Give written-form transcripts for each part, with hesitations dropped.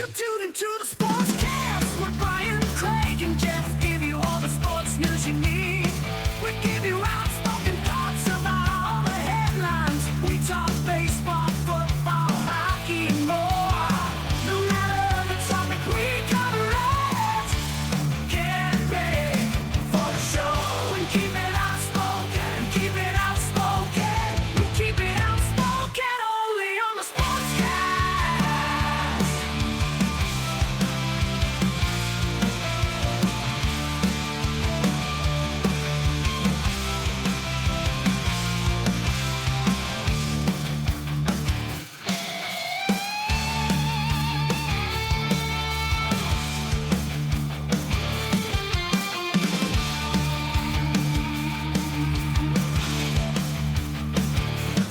You tune into the Sportscast with Brian, Craig, and Jeff. Give you all the sports news you need. We give you outspoken thoughts about all the headlines. We talk baseball, football, hockey, and more. No matter the topic, we cover it. Get ready for the show and keep it outspoken. Keep it outspoken. We keep it outspoken only on the Sportscast.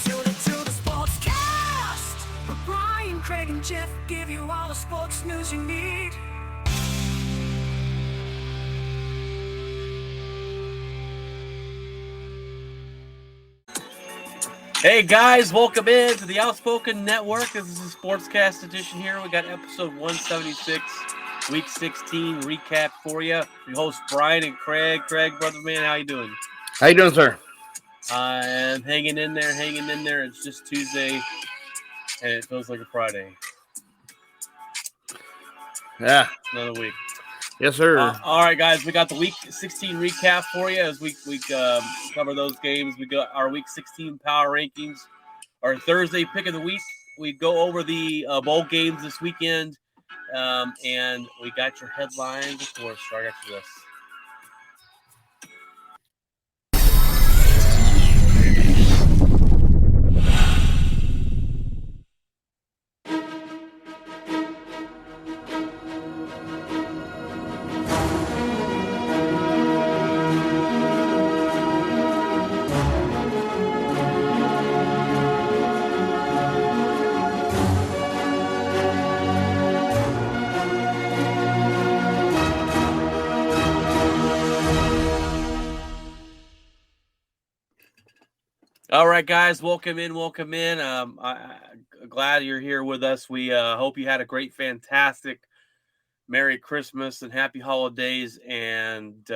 Tune into the Sportscast with Brian, Craig, and Jeff. Give you all the sports news you need. Hey guys, welcome in to the Outspoken Network. This is the Sportscast edition here. We got episode 176, week 16 recap for you. Your host Brian and Craig. Craig, brother man, how you doing? How you doing, sir? I'm hanging in there. It's just Tuesday, and it feels like a Friday. Yeah. Another week. Yes, sir. All right, guys, we got the week 16 recap for you as we cover those games. We got our week 16 power rankings, our Thursday pick of the week. We go over the bowl games this weekend, and we got your headlines, of course. Right after this. All right, guys, welcome in. I'm glad you're here with us. We hope you had a great, fantastic, Merry Christmas and Happy Holidays, and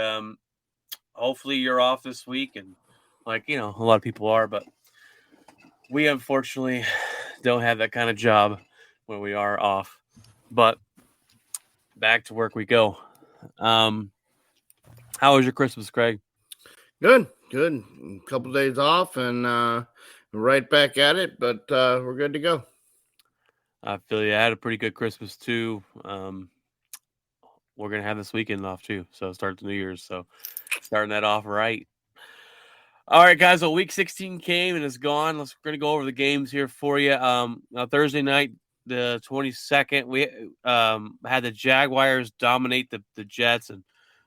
hopefully you're off this week. And a lot of people are, but we unfortunately don't have that kind of job when we are off. But back to work we go. How was your Christmas, Craig? Good. A couple days off and right back at it, but we're good to go. I feel you. I had a pretty good Christmas too. We're gonna have this weekend off too, so start the New Year's. So starting that off right. All right, guys. Well, week 16 came and is gone. We're gonna go over the games here for you. Now Thursday night, the 22nd, we had the Jaguars dominate the Jets, and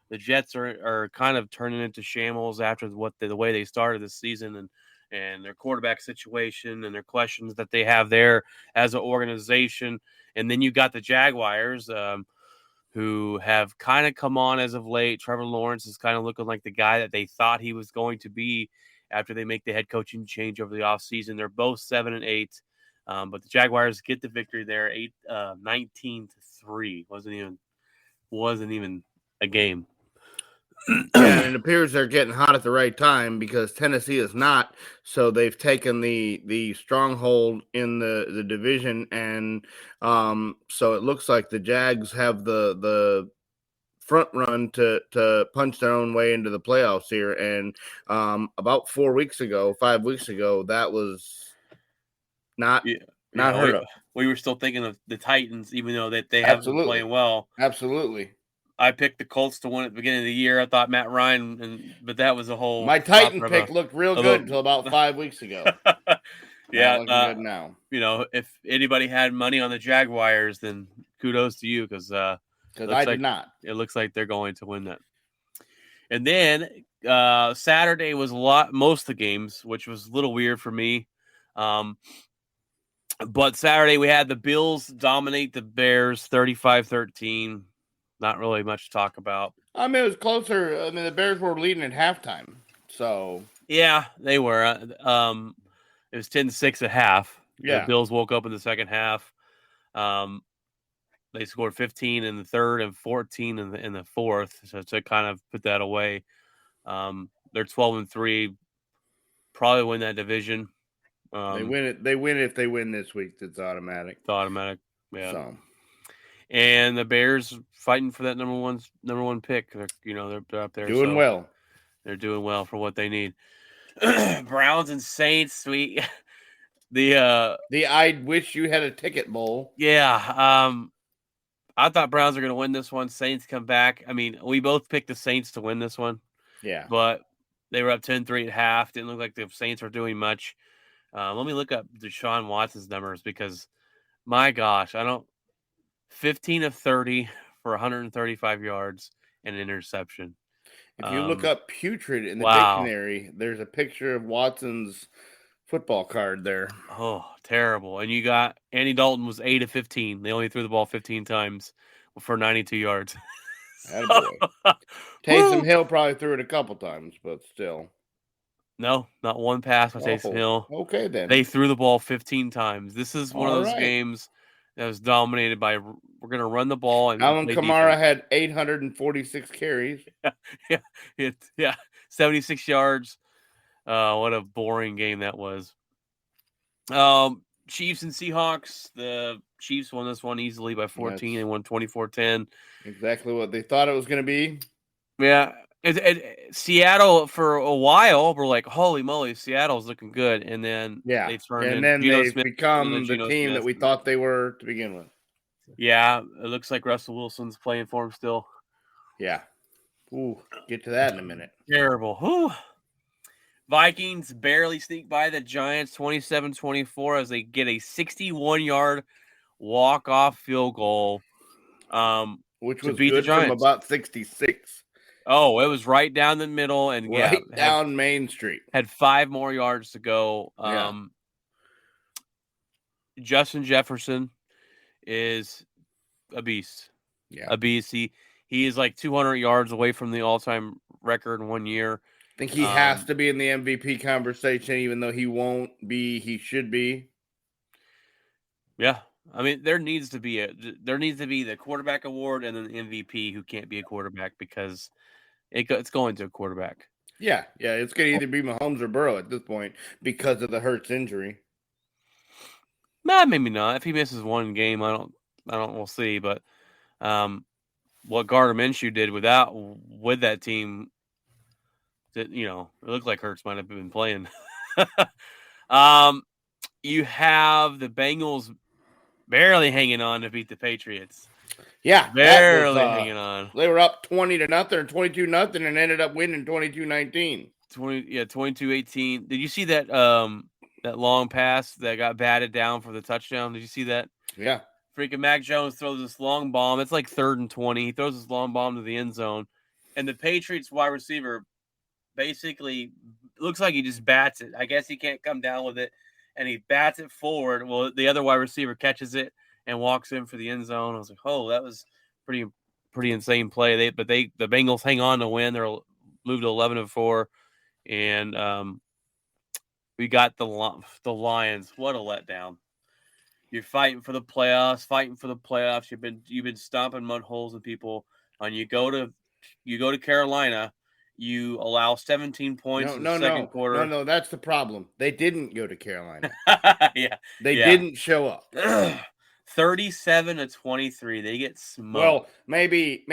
the Jets are kind of turning into shambles after the way they started this season and their quarterback situation and their questions that they have there as an organization. And then you got the Jaguars, who have kind of come on as of late. Trevor Lawrence is kind of looking like the guy that they thought he was going to be after they make the head coaching change over the offseason. They're both 7-8, but the Jaguars get the victory there, 19-3. Wasn't even a game. Yeah, and it appears they're getting hot at the right time because Tennessee is not. So they've taken the stronghold in the division, and so it looks like the Jags have the front run to punch their own way into the playoffs here. And about 5 weeks ago, that was not heard of. We were still thinking of the Titans, even though that they haven't been playing well. Absolutely. I picked the Colts to win at the beginning of the year. I thought Matt Ryan, but that was a whole. My Titan pick looked real good until about 5 weeks ago. Yeah, good now. If anybody had money on the Jaguars, then kudos to you because I did not. It looks like they're going to win that. And then Saturday was most of the games, which was a little weird for me. But Saturday we had the Bills dominate the Bears 35-13. Not really much to talk about. I mean, it was closer. I mean, the Bears were leading at halftime. So yeah, they were. It was 10-6 at half. Yeah. The Bills woke up in the second half. They scored 15 in the third and 14 in the fourth. So to kind of put that away, they're 12-3. Probably win that division. They win it. They win it if they win this week. It's automatic. It's automatic. Yeah. So. And the Bears fighting for that number one pick. They're up there Doing well. They're doing well for what they need. Browns and Saints. I wish you had a ticket bowl. Yeah. I thought Browns were going to win this one. Saints come back. I mean, we both picked the Saints to win this one. Yeah. But they were up 10-3 at half. Didn't look like the Saints were doing much. Let me look up Deshaun Watson's numbers because, my gosh, 15 of 30 for 135 yards and an interception. If you look up putrid in the wow. dictionary, there's a picture of Watson's football card there. Oh, terrible. And you got Andy Dalton was 8 of 15. They only threw the ball 15 times for 92 yards. Taysom Hill probably threw it a couple times, but still. No, not one pass by Taysom Hill. Okay, then. They threw the ball 15 times. This is one of those games that was dominated by we're going to run the ball. And Alvin Kamara had 846 carries. Yeah, 76 yards. What a boring game that was. Chiefs and Seahawks. The Chiefs won this one easily by 14. They won 24-10. Exactly what they thought it was going to be. Yeah. Seattle for a while we're like, holy moly, Seattle's looking good, and then they turned they've become the team that we thought they were to begin with. Yeah, it looks like Russell Wilson's playing for him still. Yeah. Ooh, get to that in a minute. Terrible. Whew. Vikings barely sneak by the Giants 27-24 as they get a 61-yard walk-off field goal. Which was good from about 66. Oh, it was right down the middle and down Main Street. Had 5 more yards to go. Justin Jefferson is a beast. Yeah. A beast. He is like 200 yards away from the all-time record in 1 year. I think he has to be in the MVP conversation, even though he won't be. He should be. Yeah. I mean, there needs to be the quarterback award and then the MVP who can't be a quarterback because it's going to a quarterback. Yeah. It's going to either be Mahomes or Burrow at this point because of the Hurts injury. Nah, maybe not. If he misses one game, I don't. We'll see. But what Gardner Minshew did with that team, it looked like Hurts might have been playing. You have the Bengals barely hanging on to beat the Patriots. Yeah, barely hanging on. They were up 20-0 or 22-0 and ended up winning 22-19. 22-18. Did you see that that long pass that got batted down for the touchdown? Did you see that? Yeah. Freaking Mac Jones throws this long bomb. It's like 3rd and 20. He throws this long bomb to the end zone, and the Patriots wide receiver basically looks like he just bats it. I guess he can't come down with it, and he bats it forward. Well, the other wide receiver catches it and walks in for the end zone. I was like, oh, that was pretty insane play. The Bengals hang on to win. They're moved to 11-4, and we got the Lions. What a letdown! You're fighting for the playoffs. You've been stomping mud holes in people, and you go to Carolina. You allow 17 points in the second quarter. No, that's the problem. They didn't go to Carolina. They Yeah. didn't show up. 37-23. They get smoked. Well, maybe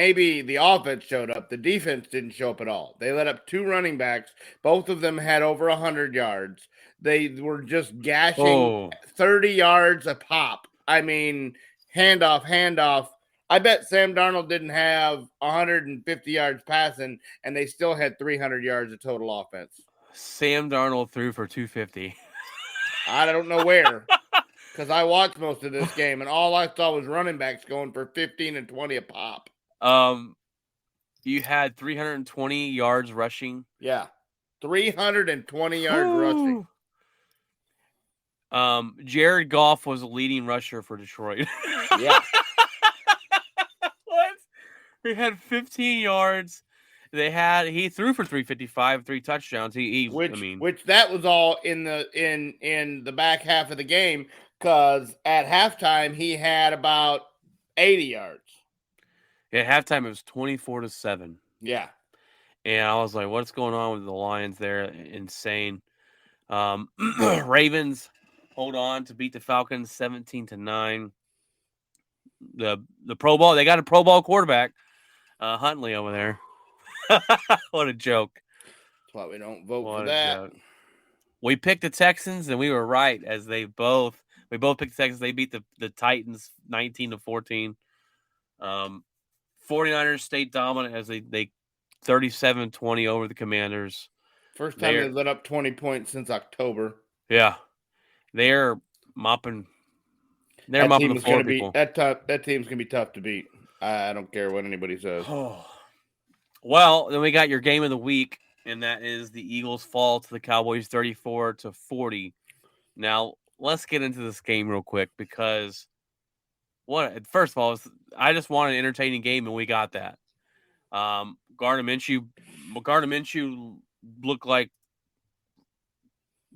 the offense showed up. The defense didn't show up at all. They let up 2 running backs. Both of them had over 100 yards. They were just gashing 30 yards a pop. I mean, handoff. I bet Sam Darnold didn't have 150 yards passing, and they still had 300 yards of total offense. Sam Darnold threw for 250. I don't know where, because I watched most of this game, and all I saw was running backs going for 15 and 20 a pop. You had 320 yards rushing. Yeah, 320 yards rushing. Jared Goff was a leading rusher for Detroit. Yeah. What? He had 15 yards. He threw for 355, 3 touchdowns. Which that was all in the back half of the game, because at halftime he had about 80 yards. At halftime, it was 24-7. Yeah. And I was like, what's going on with the Lions there? Insane. Ravens hold on to beat the Falcons 17-9. The Pro Bowl, they got a Pro Bowl quarterback, Huntley over there. What a joke. That's why we don't vote What for a that. joke. We picked the Texans, and we were right, as we both picked the Texans. They beat the Titans 19-14. 49ers stayed dominant as they 37-20 over the Commanders. First time they lit up 20 points since October. Yeah. They're mopping. They're mopping the floor, people. That team's gonna be tough to beat. I don't care what anybody says. Well, then we got your game of the week, and that is the Eagles fall to the Cowboys 34-40. Now let's get into this game real quick, because first of all, I just want an entertaining game, and we got that. Gardner Minshew looked like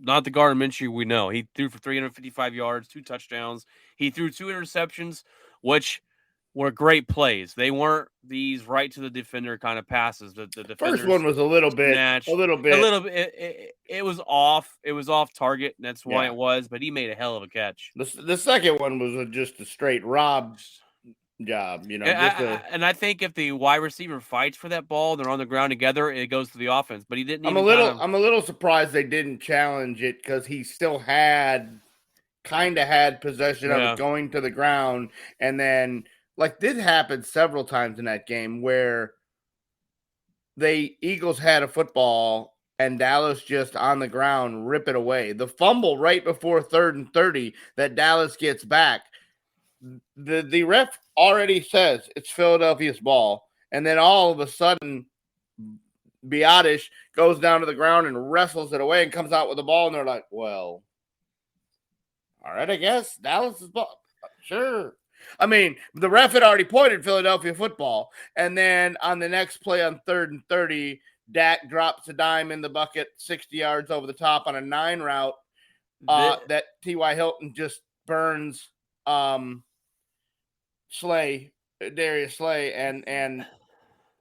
not the Gardner Minshew we know. He threw for 355 yards, 2 touchdowns. He threw 2 interceptions, which were great plays. They weren't these right to the defender kind of passes. The first one was a little bit. It was off. It was off target, and that's why it was. But he made a hell of a catch. The second one was just a straight rob job, And I think if the wide receiver fights for that ball, they're on the ground together, it goes to the offense. But he didn't. I'm a little surprised they didn't challenge it, because he still had possession of it going to the ground, and then this happened several times in that game where the Eagles had a football and Dallas just on the ground rip it away. The fumble right before 3rd and 30 that Dallas gets back. The ref already says it's Philadelphia's ball, and then all of a sudden Biotish goes down to the ground and wrestles it away and comes out with the ball, and they're like, well, all right, I guess Dallas's ball. Sure. I mean, the ref had already pointed Philadelphia football, and then on the next play on 3rd and 30, Dak drops a dime in the bucket 60 yards over the top on a 9 route that T.Y. Hilton just burns Darius Slay, and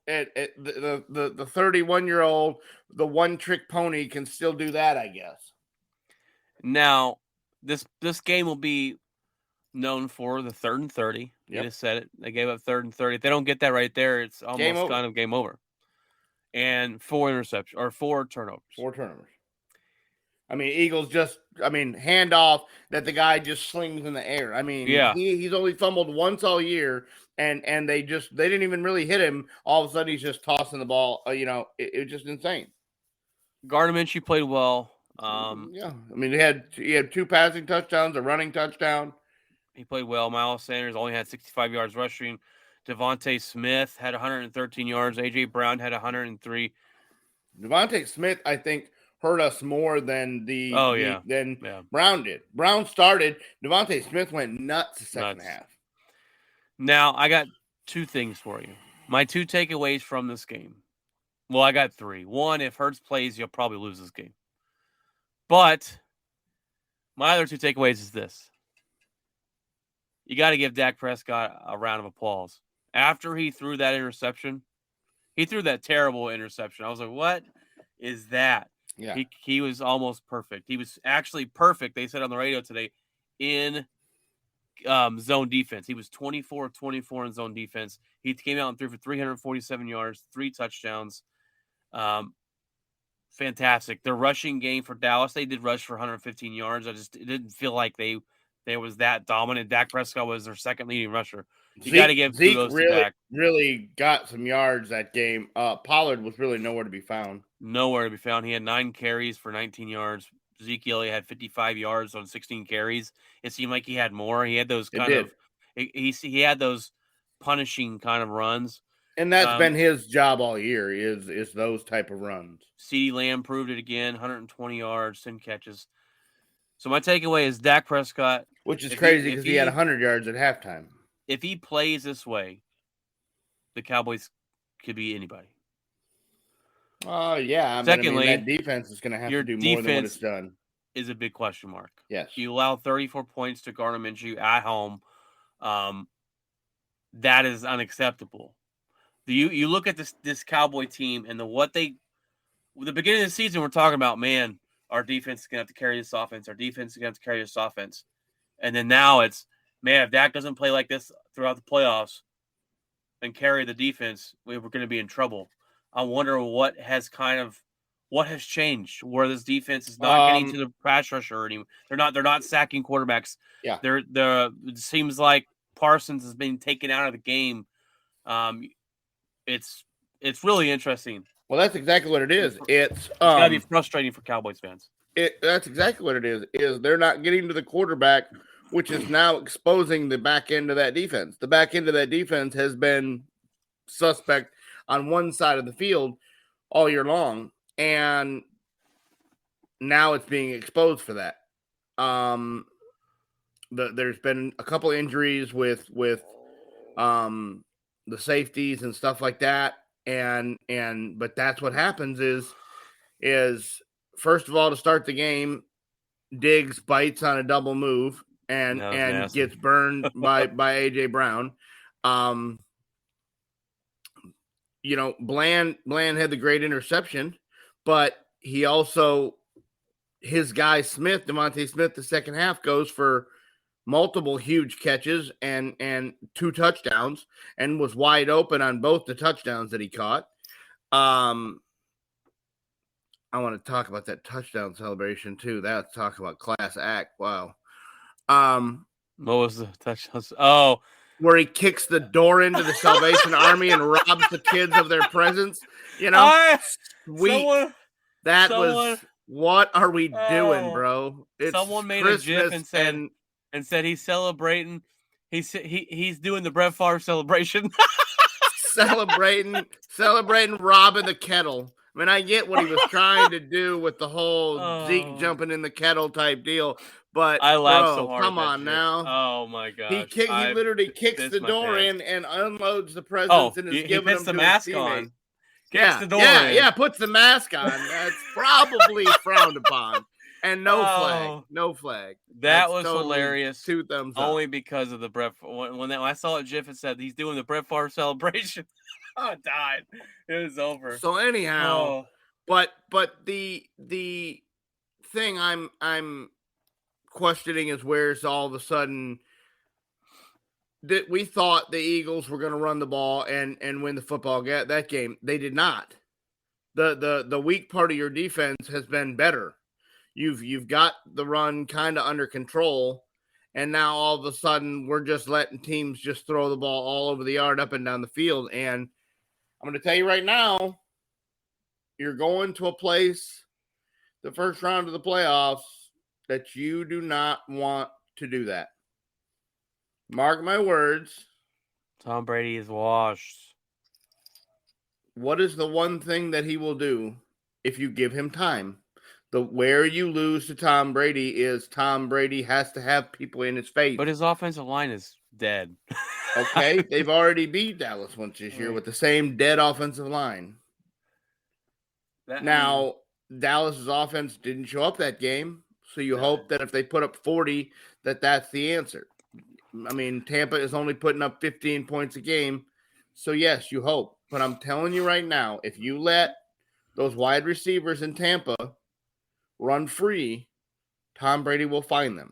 the 31-year-old, the one-trick pony can still do that, I guess. Now, this game will be known for the 3rd and 30. You just said it. They gave up 3rd and 30. If they don't get that right there, it's almost kind of game over. And 4 interceptions or 4 turnovers. 4 turnovers. I mean, Eagles handoff that the guy just slings in the air. I mean, he's only fumbled once all year, and they didn't even really hit him. All of a sudden, he's just tossing the ball. It was just insane. Gardner Minshew played well. I mean, he had 2 passing touchdowns, a running touchdown. He played well. Miles Sanders only had 65 yards rushing. Devontae Smith had 113 yards. A.J. Brown had 103. Devontae Smith, I think, hurt us more than Brown did. Brown started. Devontae Smith went nuts the second half. Now, I got 2 things for you. My 2 takeaways from this game. Well, I got 3. 1, if Hurts plays, you'll probably lose this game. But my other 2 takeaways is this. You got to give Dak Prescott a round of applause. After he threw that interception, he threw that terrible interception. I was like, what is that? Yeah. He was almost perfect. He was actually perfect, they said on the radio today, in zone defense. He was 24-24 in zone defense. He came out and threw for 347 yards, 3 touchdowns. Fantastic. The rushing game for Dallas, they did rush for 115 yards. It didn't feel like they was that dominant. Dak Prescott was their second leading rusher. You got to give Zeke Dak. really got some yards that game. Pollard was really nowhere to be found. Nowhere to be found. He had 9 carries for 19 yards. Ezekiel had 55 yards on 16 carries. It seemed like he had more. He had those he had those punishing kind of runs. And that's been his job all year is those type of runs. CeeDee Lamb proved it again, 120 yards, 10 catches. So my takeaway is Dak Prescott. Which is crazy because he had 100 yards at halftime. If he plays this way, the Cowboys could be anybody. Oh, yeah. Secondly, that defense is going to have to do more than what it's done. Is a big question mark. Yes. You allow 34 points to Gardner Minshew at home. that is unacceptable. You look at this Cowboy team and the beginning of the season, we're talking about, man, our defense is gonna have to carry this offense. Our defense is gonna have to carry this offense. And then now it's, man, if Dak doesn't play like this throughout the playoffs and carry the defense, we're going to be in trouble. I wonder what has changed where this defense is not getting to the pass rusher anymore. They're not sacking quarterbacks. Yeah. It seems like Parsons has been taken out of the game. It's really interesting. Well, that's exactly what it is. It's gotta be frustrating for Cowboys fans. That's exactly what it is. Is they're not getting to the quarterback, which is now exposing the back end of that defense. The back end of that defense has been suspect on one side of the field all year long, and now it's being exposed for that. There's been a couple injuries with the safeties and stuff like that, but that's what happens is first of all, to start the game, Diggs bites on a double move and gets burned by AJ Brown. Bland had the great interception, but he also, his guy Smith, Devontae Smith, the second half goes for multiple huge catches and 2 touchdowns and was wide open on both the touchdowns that he caught. I want to talk about that touchdown celebration too. That's talking about class act. Wow. What was the touchdown? Oh, where he kicks the door into the Salvation Army and robs the kids of their presents. Sweet. What are we doing, bro? Someone made a GIF and said he's celebrating. He's doing the Brett Favre celebration. celebrating robbing the kettle. I mean, I get what he was trying to do with the whole Zeke jumping in the kettle type deal, but I laughed so hard. Come on now! Oh my god! He literally kicks the door in and unloads the presents and is giving them the to mask his teammate. on. Kicks the door in. Yeah, puts the mask on. That's probably frowned upon. And no flag. That was totally hilarious. 2 thumbs up. Only because of the Brett. When I saw it, GIF, it said he's doing the Brett Favre celebration. I died. It was over. So anyhow, but the thing I'm questioning is where's all of a sudden that we thought the Eagles were going to run the ball and win the football that game. They did not. The weak part of your defense has been better. You've got the run kind of under control, and now all of a sudden we're just letting teams just throw the ball all over the yard, up and down the field. And I'm going to tell you right now, you're going to a place, the first round of the playoffs, that you do not want to do that. Mark my words. Tom Brady is washed. What is the one thing that he will do if you give him time? Where you lose to Tom Brady is Tom Brady has to have people in his face. But his offensive line is dead. Okay, they've already beat Dallas once this year with the same dead offensive line. Dallas's offense didn't show up that game, so you hope that if they put up 40, that's the answer. I mean, Tampa is only putting up 15 points a game, so yes, you hope. But I'm telling you right now, if you let those wide receivers in Tampa run free, Tom Brady will find them.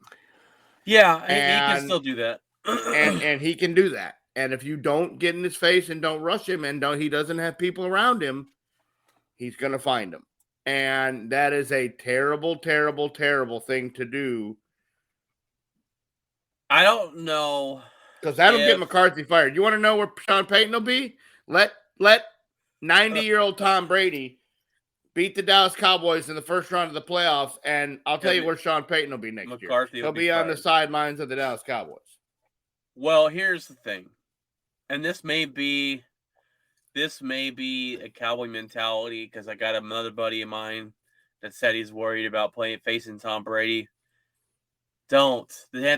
Yeah, he can still do that. and he can do that. And if you don't get in his face and don't rush him and he doesn't have people around him, he's going to find them. And that is a terrible, terrible, terrible thing to do. I don't know. Because that'll get McCarthy fired. You want to know where Sean Payton will be? Let 90-year-old Tom Brady beat the Dallas Cowboys in the first round of the playoffs, and I'll tell you where Sean Payton will be next year. He'll be on the sidelines of the Dallas Cowboys. Well, here's the thing, and this may be a Cowboy mentality because I got another buddy of mine that said he's worried about facing Tom Brady. Don't.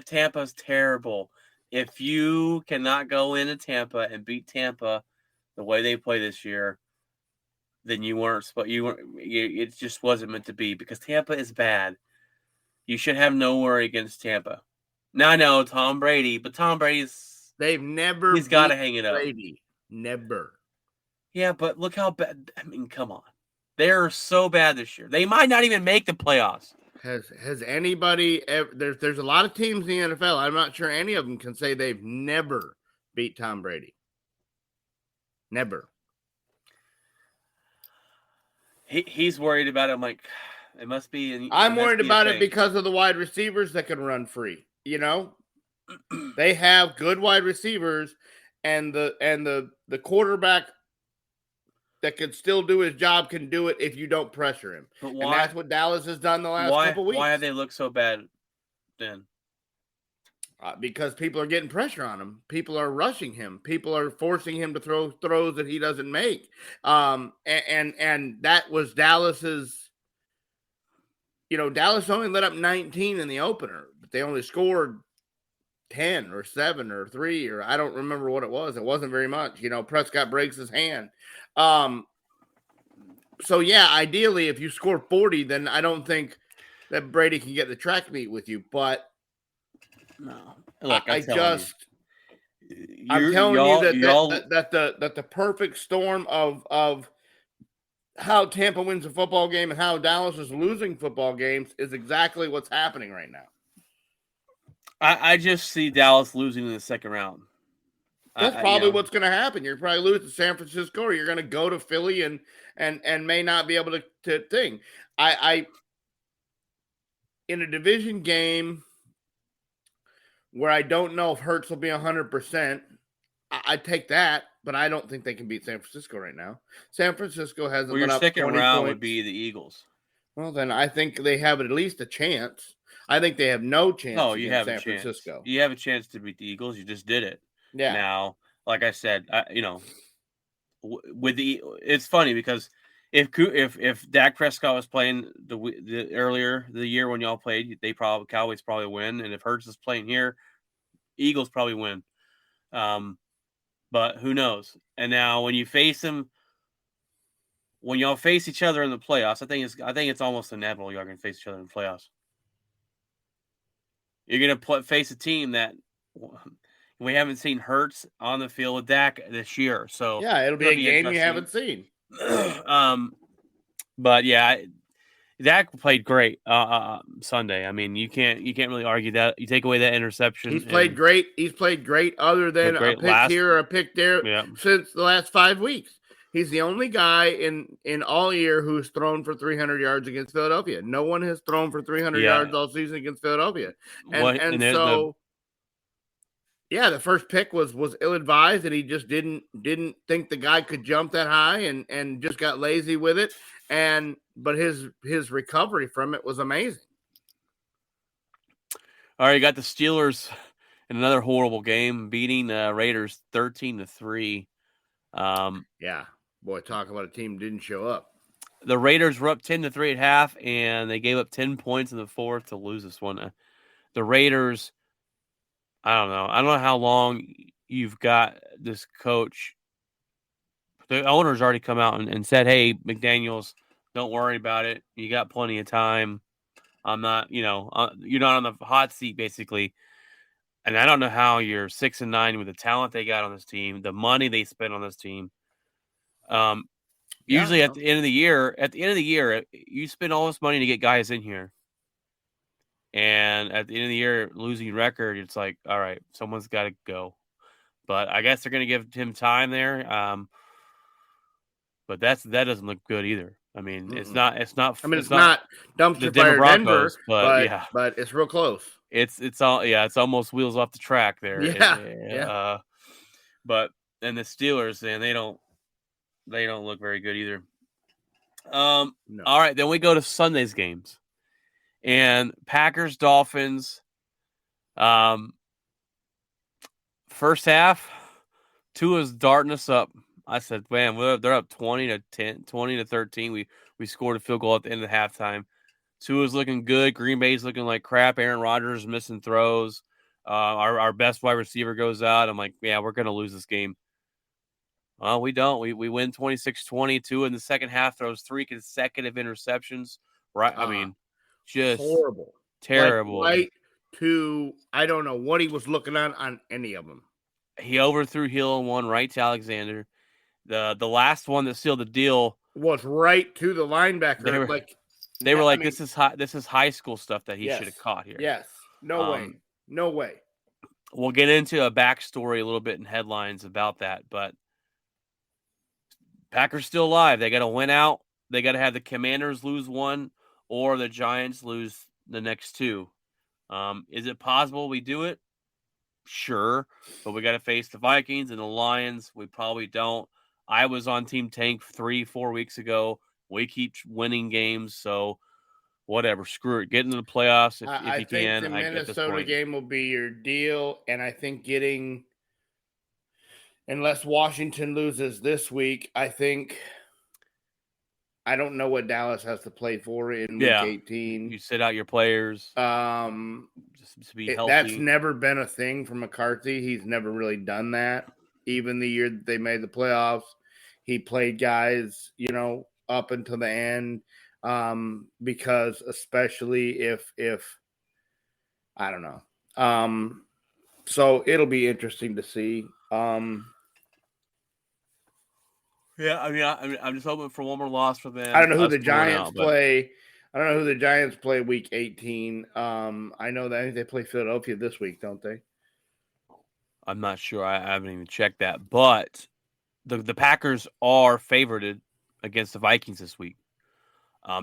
Tampa's terrible. If you cannot go into Tampa and beat Tampa the way they play this year, then it just wasn't meant to be because Tampa is bad. You should have no worry against Tampa. Now I know Tom Brady, but Tom Brady's They've never He's got to beat hang it up. Brady. Never. Yeah, but look how bad. I mean, come on. They're so bad this year. They might not even make the playoffs. Has anybody ever? There's a lot of teams in the NFL. I'm not sure any of them can say they've never beat Tom Brady. Never. He's worried about it. I'm like, it must be. I'm worried about it because of the wide receivers that can run free. You know, they have good wide receivers, and the quarterback that can still do his job can do it if you don't pressure him. But why? And that's what Dallas has done the last couple weeks. Why have they looked so bad then? Because people are getting pressure on him. People are rushing him. People are forcing him to throw throws that he doesn't make. And that was Dallas's. You know, Dallas only let up 19 in the opener, but they only scored 10 or 7 or 3, or I don't remember what it was. It wasn't very much. You know, Prescott breaks his hand. So, yeah, ideally, if you score 40, then I don't think that Brady can get the track meet with you. But no, look, I'm telling you that the perfect storm of how Tampa wins a football game and how Dallas is losing football games is exactly what's happening right now. I just see Dallas losing in the second round. That's probably what's going to happen. You're probably lose to San Francisco, or you're going to go to Philly and may not be able to thing. I in a division game where I don't know if Hurts will be 100%, I take that, but I don't think they can beat San Francisco right now. San Francisco hasn't your been up second 20 round points. would be the Eagles. Well, then I think they have at least a chance. I think they have no chance against San Francisco. You have a chance to beat the Eagles. You just did it. Yeah. Now, like I said, it's funny because if Dak Prescott was playing the earlier the year when y'all played, Cowboys probably win, and if Hurts is playing here, Eagles probably win. But who knows? And now when you face them, when y'all face each other in the playoffs, I think it's almost inevitable y'all gonna face each other in the playoffs. You're gonna face a team that we haven't seen Hurts on the field with Dak this year, so yeah, it'll be a game you haven't seen. But yeah, Dak played great Sunday. I mean, you can't really argue that. You take away that interception. He's played great. He's played great, other than a pick here or a pick there since the last 5 weeks. He's the only guy in all year who's thrown for 300 yards against Philadelphia. No one has thrown for 300 yards all season against Philadelphia. The first pick was ill-advised, and he just didn't think the guy could jump that high and just got lazy with it. But his recovery from it was amazing. All right, you got the Steelers in another horrible game, beating Raiders 13-3. Boy, talk about a team didn't show up. The Raiders were up 10-3 at half, and they gave up 10 points in the fourth to lose this one. The Raiders, I don't know how long you've got this coach. The owner's already come out and said, "Hey, McDaniels, don't worry about it. You got plenty of time. I'm not, you're not on the hot seat, basically." And I don't know how you're 6-9 with the talent they got on this team, the money they spent on this team. Usually at the end of the year, you spend all this money to get guys in here. And at the end of the year, losing record, it's like, all right, someone's got to go. But I guess they're going to give him time there. But that doesn't look good either. I mean, it's not. I mean, it's not dumpster fire Denver, but it's real close. It's almost wheels off the track there. Yeah. But and the Steelers, and they don't look very good either. No. All right, then we go to Sunday's games, and Packers Dolphins. First half, Tua's darting us up. I said, man, they're up 20-10, 20-13. We scored a field goal at the end of the halftime. Tua's looking good. Green Bay's looking like crap. Aaron Rodgers missing throws. Our best wide receiver goes out. I'm like, yeah, we're going to lose this game. Well, we don't. We win 26-20. Tua in the second half throws 3 consecutive interceptions. Right? I mean, just horrible. Terrible. Like, right to, I don't know what he was looking on any of them. He overthrew Hill and one right to Alexander. The last one that sealed the deal Was right to the linebacker. they were like, this is high school stuff that he should have caught here. Yes. No way. No way. We'll get into a backstory a little bit in headlines about that, but Packers still alive. They got to win out. They got to have the Commanders lose one or the Giants lose the next two. Is it possible we do it? Sure, but we got to face the Vikings and the Lions. We probably don't. I was on Team Tank 3-4 weeks ago. We keep winning games, so whatever. Screw it. Get into the playoffs if you can. The Minnesota game will be your deal, and I think unless Washington loses this week, I don't know what Dallas has to play for in week 18. You sit out your players. Just to be healthy. That's never been a thing for McCarthy. He's never really done that. Even the year that they made the playoffs, he played guys, up until the end. Because especially if I don't know. So it'll be interesting to see. Yeah, I'm just hoping for one more loss for them. I don't know who the Giants play. I don't know who the Giants play week 18. I know that I think they play Philadelphia this week, don't they? I'm not sure. I haven't even checked that. But the Packers are favored against the Vikings this week.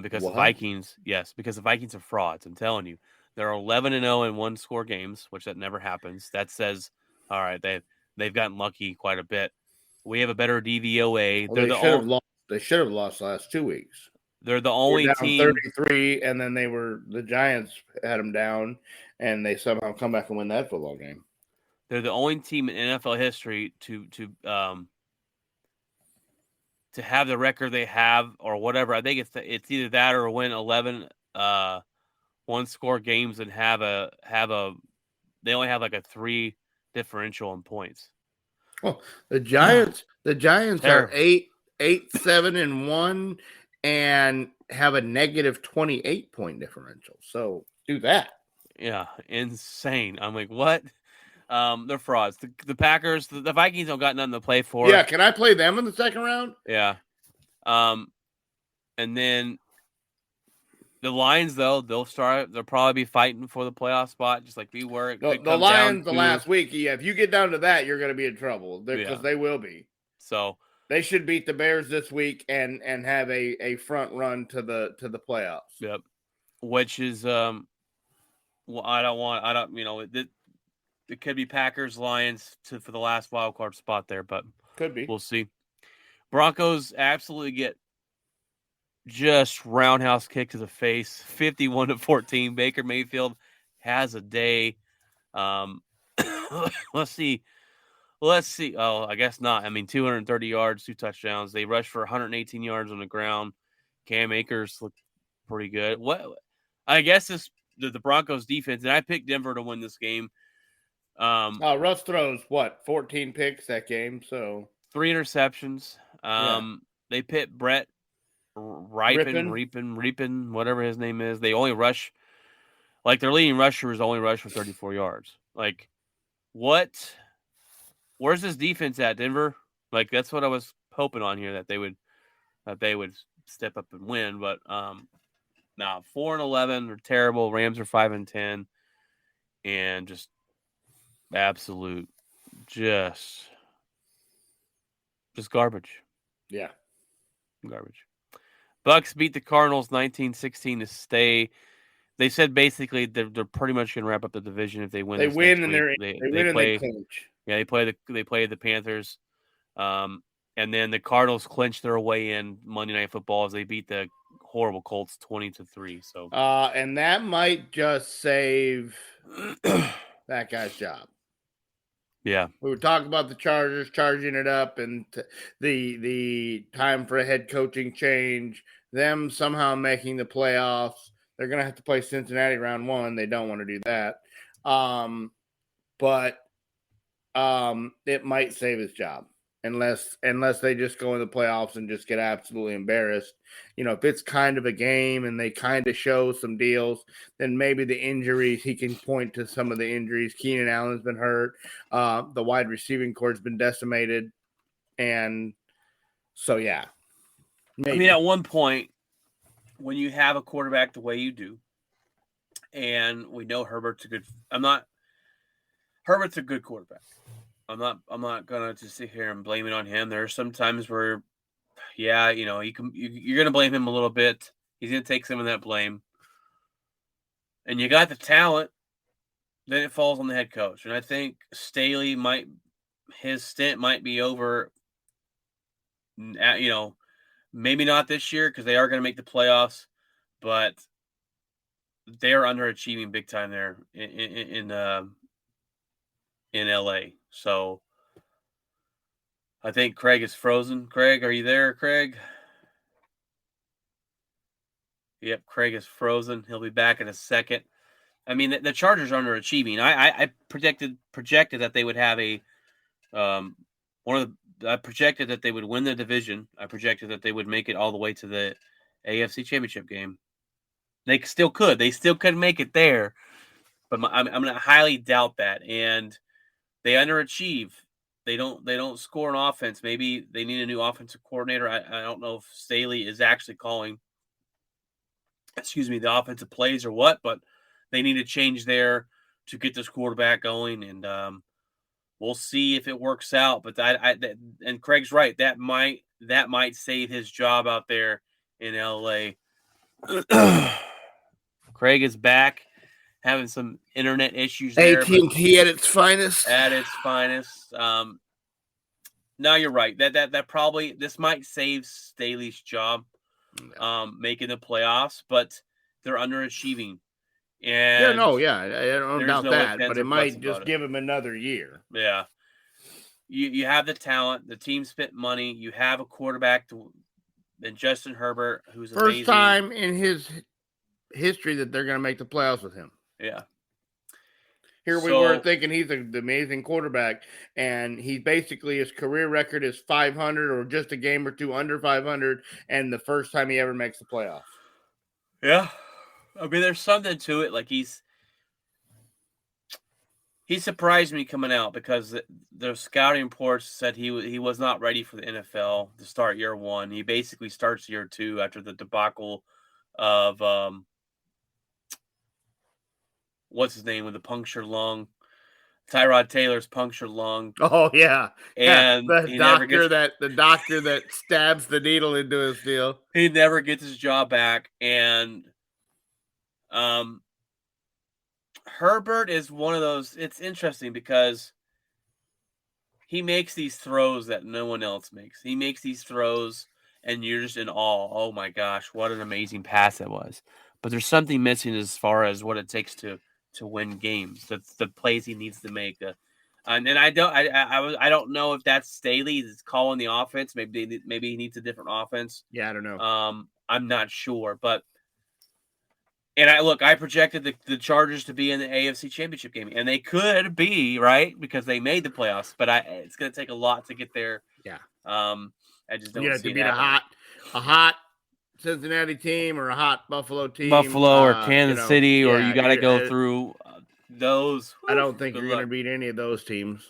Because the Vikings are frauds. I'm telling you. They're 11-0 in one-score games, which that never happens. That says, all right, they've gotten lucky quite a bit. We have a better DVOA. Well, they should have lost the last 2 weeks. They're the only team 33, and then the Giants had them down, and they somehow come back and win that football game. They're the only team in NFL history to have the record they have or whatever. I think it's either that or win 11 one-score games and have a they only have like a 3 differential in points. Oh, the Giants are 8-7-1 and have a negative 28 point differential. So do that. Yeah, insane. I'm like, what? They're frauds. The Packers, the Vikings don't got nothing to play for. Yeah, can I play them in the second round? Yeah. And then the Lions, though, they'll probably be fighting for the playoff spot, just like we were. The Lions, the last week, if you get down to that, you're going to be in trouble because they will be. So they should beat the Bears this week and have a front run to the playoffs. Yep. Which is it could be Packers, Lions for the last wild card spot there, but could be. We'll see. Broncos absolutely get just roundhouse kick to the face, 51-14. Baker Mayfield has a day. Let's see. Oh, I guess not. 230 yards, 2 touchdowns. They rushed for 118 yards on the ground. Cam Akers looked pretty good. I guess the Broncos defense, and I picked Denver to win this game. Russ throws 14 picks that game, so 3 interceptions. They pit Brett Reapin, whatever his name is. They only rush, their leading rushers only rush for 34 yards. What? Where's this defense at, Denver? That's what I was hoping on here, that they would step up and win. But 4-11 are terrible. Rams are 5-10, and just absolute, just garbage. Yeah, garbage. Bucks beat the Cardinals 19-16 to stay. They said basically they're pretty much going to wrap up the division if they win. They win and they win and they clinch. Yeah, they play the Panthers, and then the Cardinals clinched their way in Monday Night Football as they beat the horrible Colts 20-3. So, and that might just save that guy's job. Yeah, we were talking about the Chargers charging it up and the time for a head coaching change. Them somehow making the playoffs. They're going to have to play Cincinnati round 1. They don't want to do that. But it might save his job. unless they just go in the playoffs and just get absolutely embarrassed. If it's kind of a game and they kind of show some deals, then maybe the injuries, he can point to some of the injuries. Keenan Allen's been hurt. The wide receiving core's been decimated. And so, yeah. Maybe. I mean, at one point, when you have a quarterback the way you do, and we know Herbert's a good quarterback. I'm not gonna just sit here and blame it on him. There are some times where, yeah, you're gonna blame him a little bit. He's gonna take some of that blame. And you got the talent, then it falls on the head coach. And I think Staley his stint might be over. Maybe not this year because they are going to make the playoffs, but they are underachieving big time there in LA. So I think Craig is frozen. Craig, are you there, Craig? Yep, Craig is frozen. He'll be back in a second. I mean, the Chargers are underachieving. I projected that they would have I projected that they would win the division. I projected that they would make it all the way to the AFC Championship game. They still could. They still could make it there, but I'm going to highly doubt that. And they underachieve. They don't score an offense. Maybe they need a new offensive coordinator. I don't know if Staley is actually calling, the offensive plays or what, but they need to change there to get this quarterback going. And we'll see if it works out. But and Craig's right. That might save his job out there in LA. Craig is back, having some internet issues there. AT&T at its finest. At its finest. No, you're right. That probably this might save Staley's job, making the playoffs, but they're underachieving. And I don't doubt that, but it might just give him another year. Yeah. You have the talent. The team spent money. You have a quarterback and Justin Herbert, who's first amazing. time in his history that they're going to make the playoffs with him. Yeah. Here we were thinking he's an amazing quarterback, and he basically his career record is 500 or just a game or two under 500, and the first time he ever makes the playoffs. Yeah. I mean, there's something to it. Like he surprised me coming out because the scouting reports said he was not ready for the NFL to start year one. He basically starts year two after the debacle of what's his name with the punctured lung, Tyrod Taylor's punctured lung. Oh yeah, and the doctor that stabs the needle into his deal. He never gets his job back, and Herbert is one of those. It's interesting because he makes these throws that no one else makes. He makes these throws, and you're just in awe. Oh my gosh, what an amazing pass that was! But there's something missing as far as what it takes to win games. That's the plays he needs to make. And I don't know if that's Staley that's calling the offense. Maybe he needs a different offense. Yeah, I don't know. I'm not sure, but. And I projected the Chargers to be in the AFC Championship game, and they could be, right, because they made the playoffs. But it's going to take a lot to get there. Yeah. I just don't. You have to beat a hot Cincinnati team or a hot Buffalo team, or Kansas City, or you got to go through those. I don't think you're going to beat any of those teams.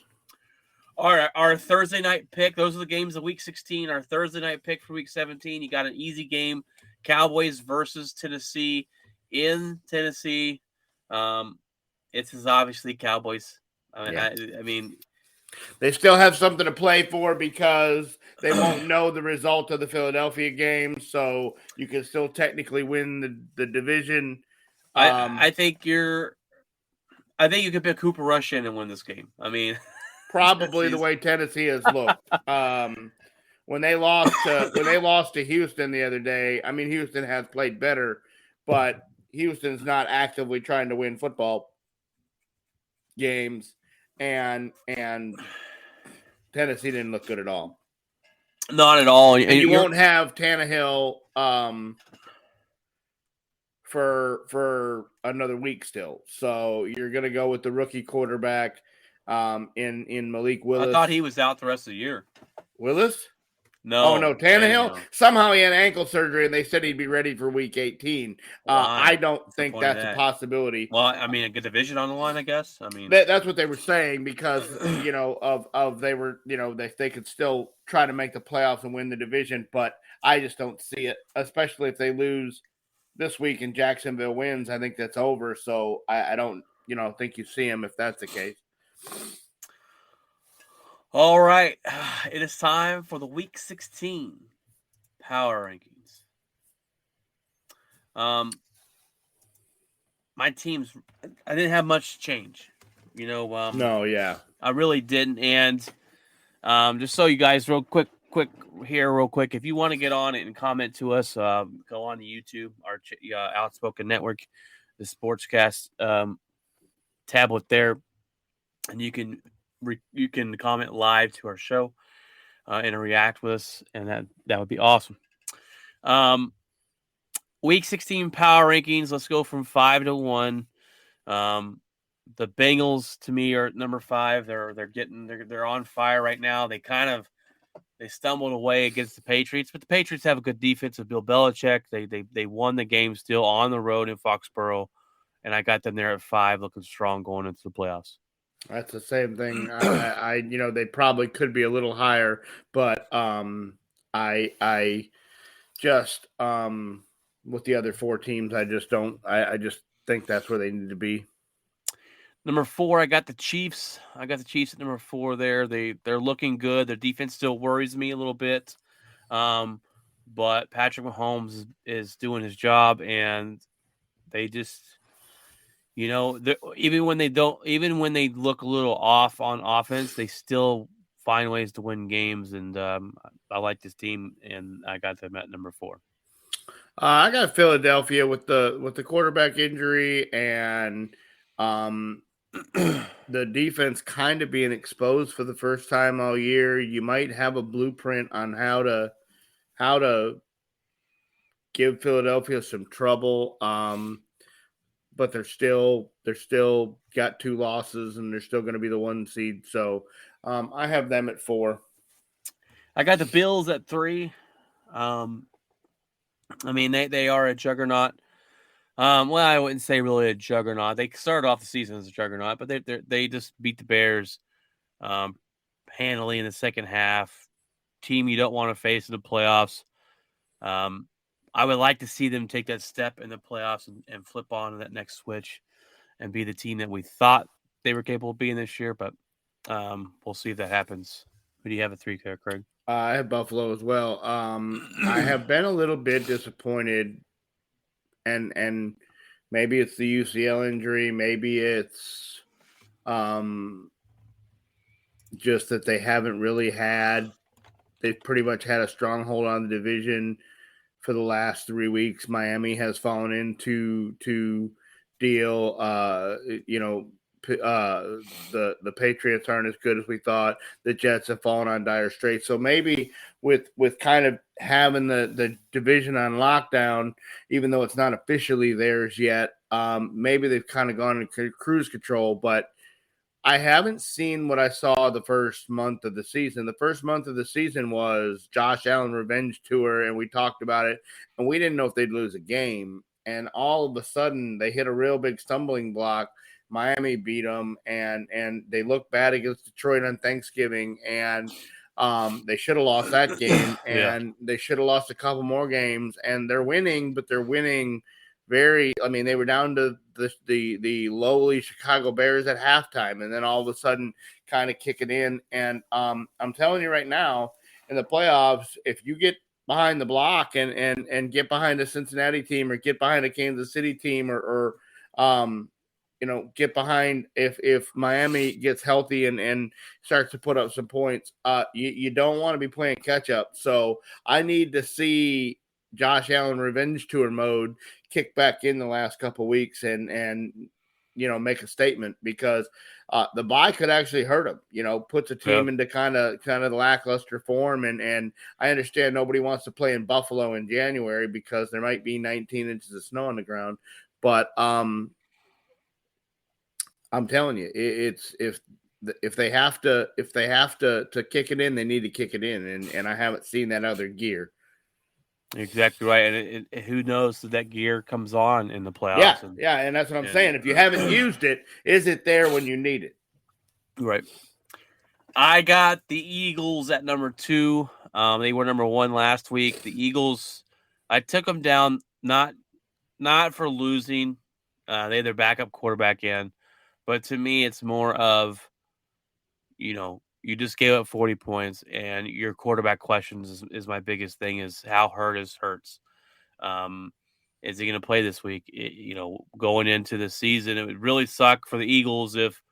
All right, our Thursday night pick. Those are the games of Week 16. Our Thursday night pick for Week 17. You got an easy game: Cowboys versus Tennessee. In Tennessee, it's obviously Cowboys. I mean, they still have something to play for because they won't know the result of the Philadelphia game, so you can still technically win the division. I think you could pick Cooper Rush in and win this game. I mean, probably the way Tennessee has looked. When they lost to Houston the other day, I mean, Houston has played better, but Houston's not actively trying to win football games, and Tennessee didn't look good at all. Not at all. And you won't have Tannehill for another week still. So you're going to go with the rookie quarterback in Malik Willis. I thought he was out the rest of the year. Willis? No. Oh, no, Tannehill? Somehow he had ankle surgery, and they said he'd be ready for Week 18. Why? I don't What's the think point of that's a that? possibility. Well, I mean, a good division on the line, I guess. I mean, That's what they were saying because, of they were, they could still try to make the playoffs and win the division, but I just don't see it, especially if they lose this week and Jacksonville wins. I think that's over. So I don't, think you see him if that's the case. all right. It is time for the Week 16 power rankings. My teams, I didn't have much change. No, yeah. I really didn't. And just so you guys, real quick, if you want to get on it and comment to us, go on to YouTube, our Outspoken Network, the Sportscast tablet there, and you can comment live to our show and react with us, and that would be awesome. Week 16 power rankings. Let's go from 5 to 1. The Bengals to me are at number 5. They're on fire right now. They stumbled away against the Patriots, but the Patriots have a good defense of Bill Belichick. They won the game still on the road in Foxborough, and I got them there at 5, looking strong going into the playoffs. That's the same thing. I they probably could be a little higher, but I just with the other 4 teams, I just don't. I just think that's where they need to be. Number 4, I got the Chiefs. I got the Chiefs at number 4 there. They're looking good. Their defense still worries me a little bit. But Patrick Mahomes is doing his job, and they just, even when they look a little off on offense, they still find ways to win games. And I like this team, and I got them at number 4. I got Philadelphia with the quarterback injury and the defense kind of being exposed for the first time all year. You might have a blueprint on how to give Philadelphia some trouble. But they're still got 2 losses, and they're still going to be the 1 seed. So I have them at 4. I got the Bills at 3. I mean, they are a juggernaut. Well, I wouldn't say really a juggernaut. They started off the season as a juggernaut, but they just beat the Bears handily in the second half. Team you don't want to face in the playoffs. I would like to see them take that step in the playoffs and flip on to that next switch and be the team that we thought they were capable of being this year, but we'll see if that happens. Who do you have at 3, Craig? I have Buffalo as well. I have been a little bit disappointed, and maybe it's the UCL injury, maybe it's just that they haven't really they've pretty much had a stronghold on the division for the last 3 weeks. Miami has fallen into deal. The Patriots aren't as good as we thought. The Jets have fallen on dire straits. So maybe with kind of having the division on lockdown, even though it's not officially theirs yet, maybe they've kind of gone into cruise control. But I haven't seen what I saw the first month of the season. The first month of the season was Josh Allen revenge tour, and we talked about it, and we didn't know if they'd lose a game. And all of a sudden, they hit a real big stumbling block. Miami beat them, and they looked bad against Detroit on Thanksgiving, and they should have lost that game, and they should have lost a couple more games. And they're winning, but they're winning they were down to the lowly Chicago Bears at halftime, and then all of a sudden kind of kick it in. And I'm telling you right now, in the playoffs, if you get behind the block and get behind a Cincinnati team or get behind a Kansas City team or get behind if Miami gets healthy and starts to put up some points, you don't want to be playing catch up. So I need to see Josh Allen revenge tour mode kick back in the last couple of weeks and make a statement, because the bye could actually hurt him. Puts a team into kind of the lackluster form, and I understand nobody wants to play in Buffalo in January because there might be 19 inches of snow on the ground, but I'm telling you, it's if if they have to kick it in, they need to kick it in, and I haven't seen that other gear. Exactly right, and who knows if that gear comes on in the Yeah, playoffs? And that's what I'm saying. If you haven't used it, is it there when you need it? right. I got the Eagles at number 2. They were number 1 last week. The Eagles, I took them down not for losing. They had their backup quarterback in, but to me, it's more of you just gave up 40 points, and your quarterback questions is my biggest thing. Is how hurt is Hurts? Is he going to play this week? Going into the season, it would really suck for the Eagles if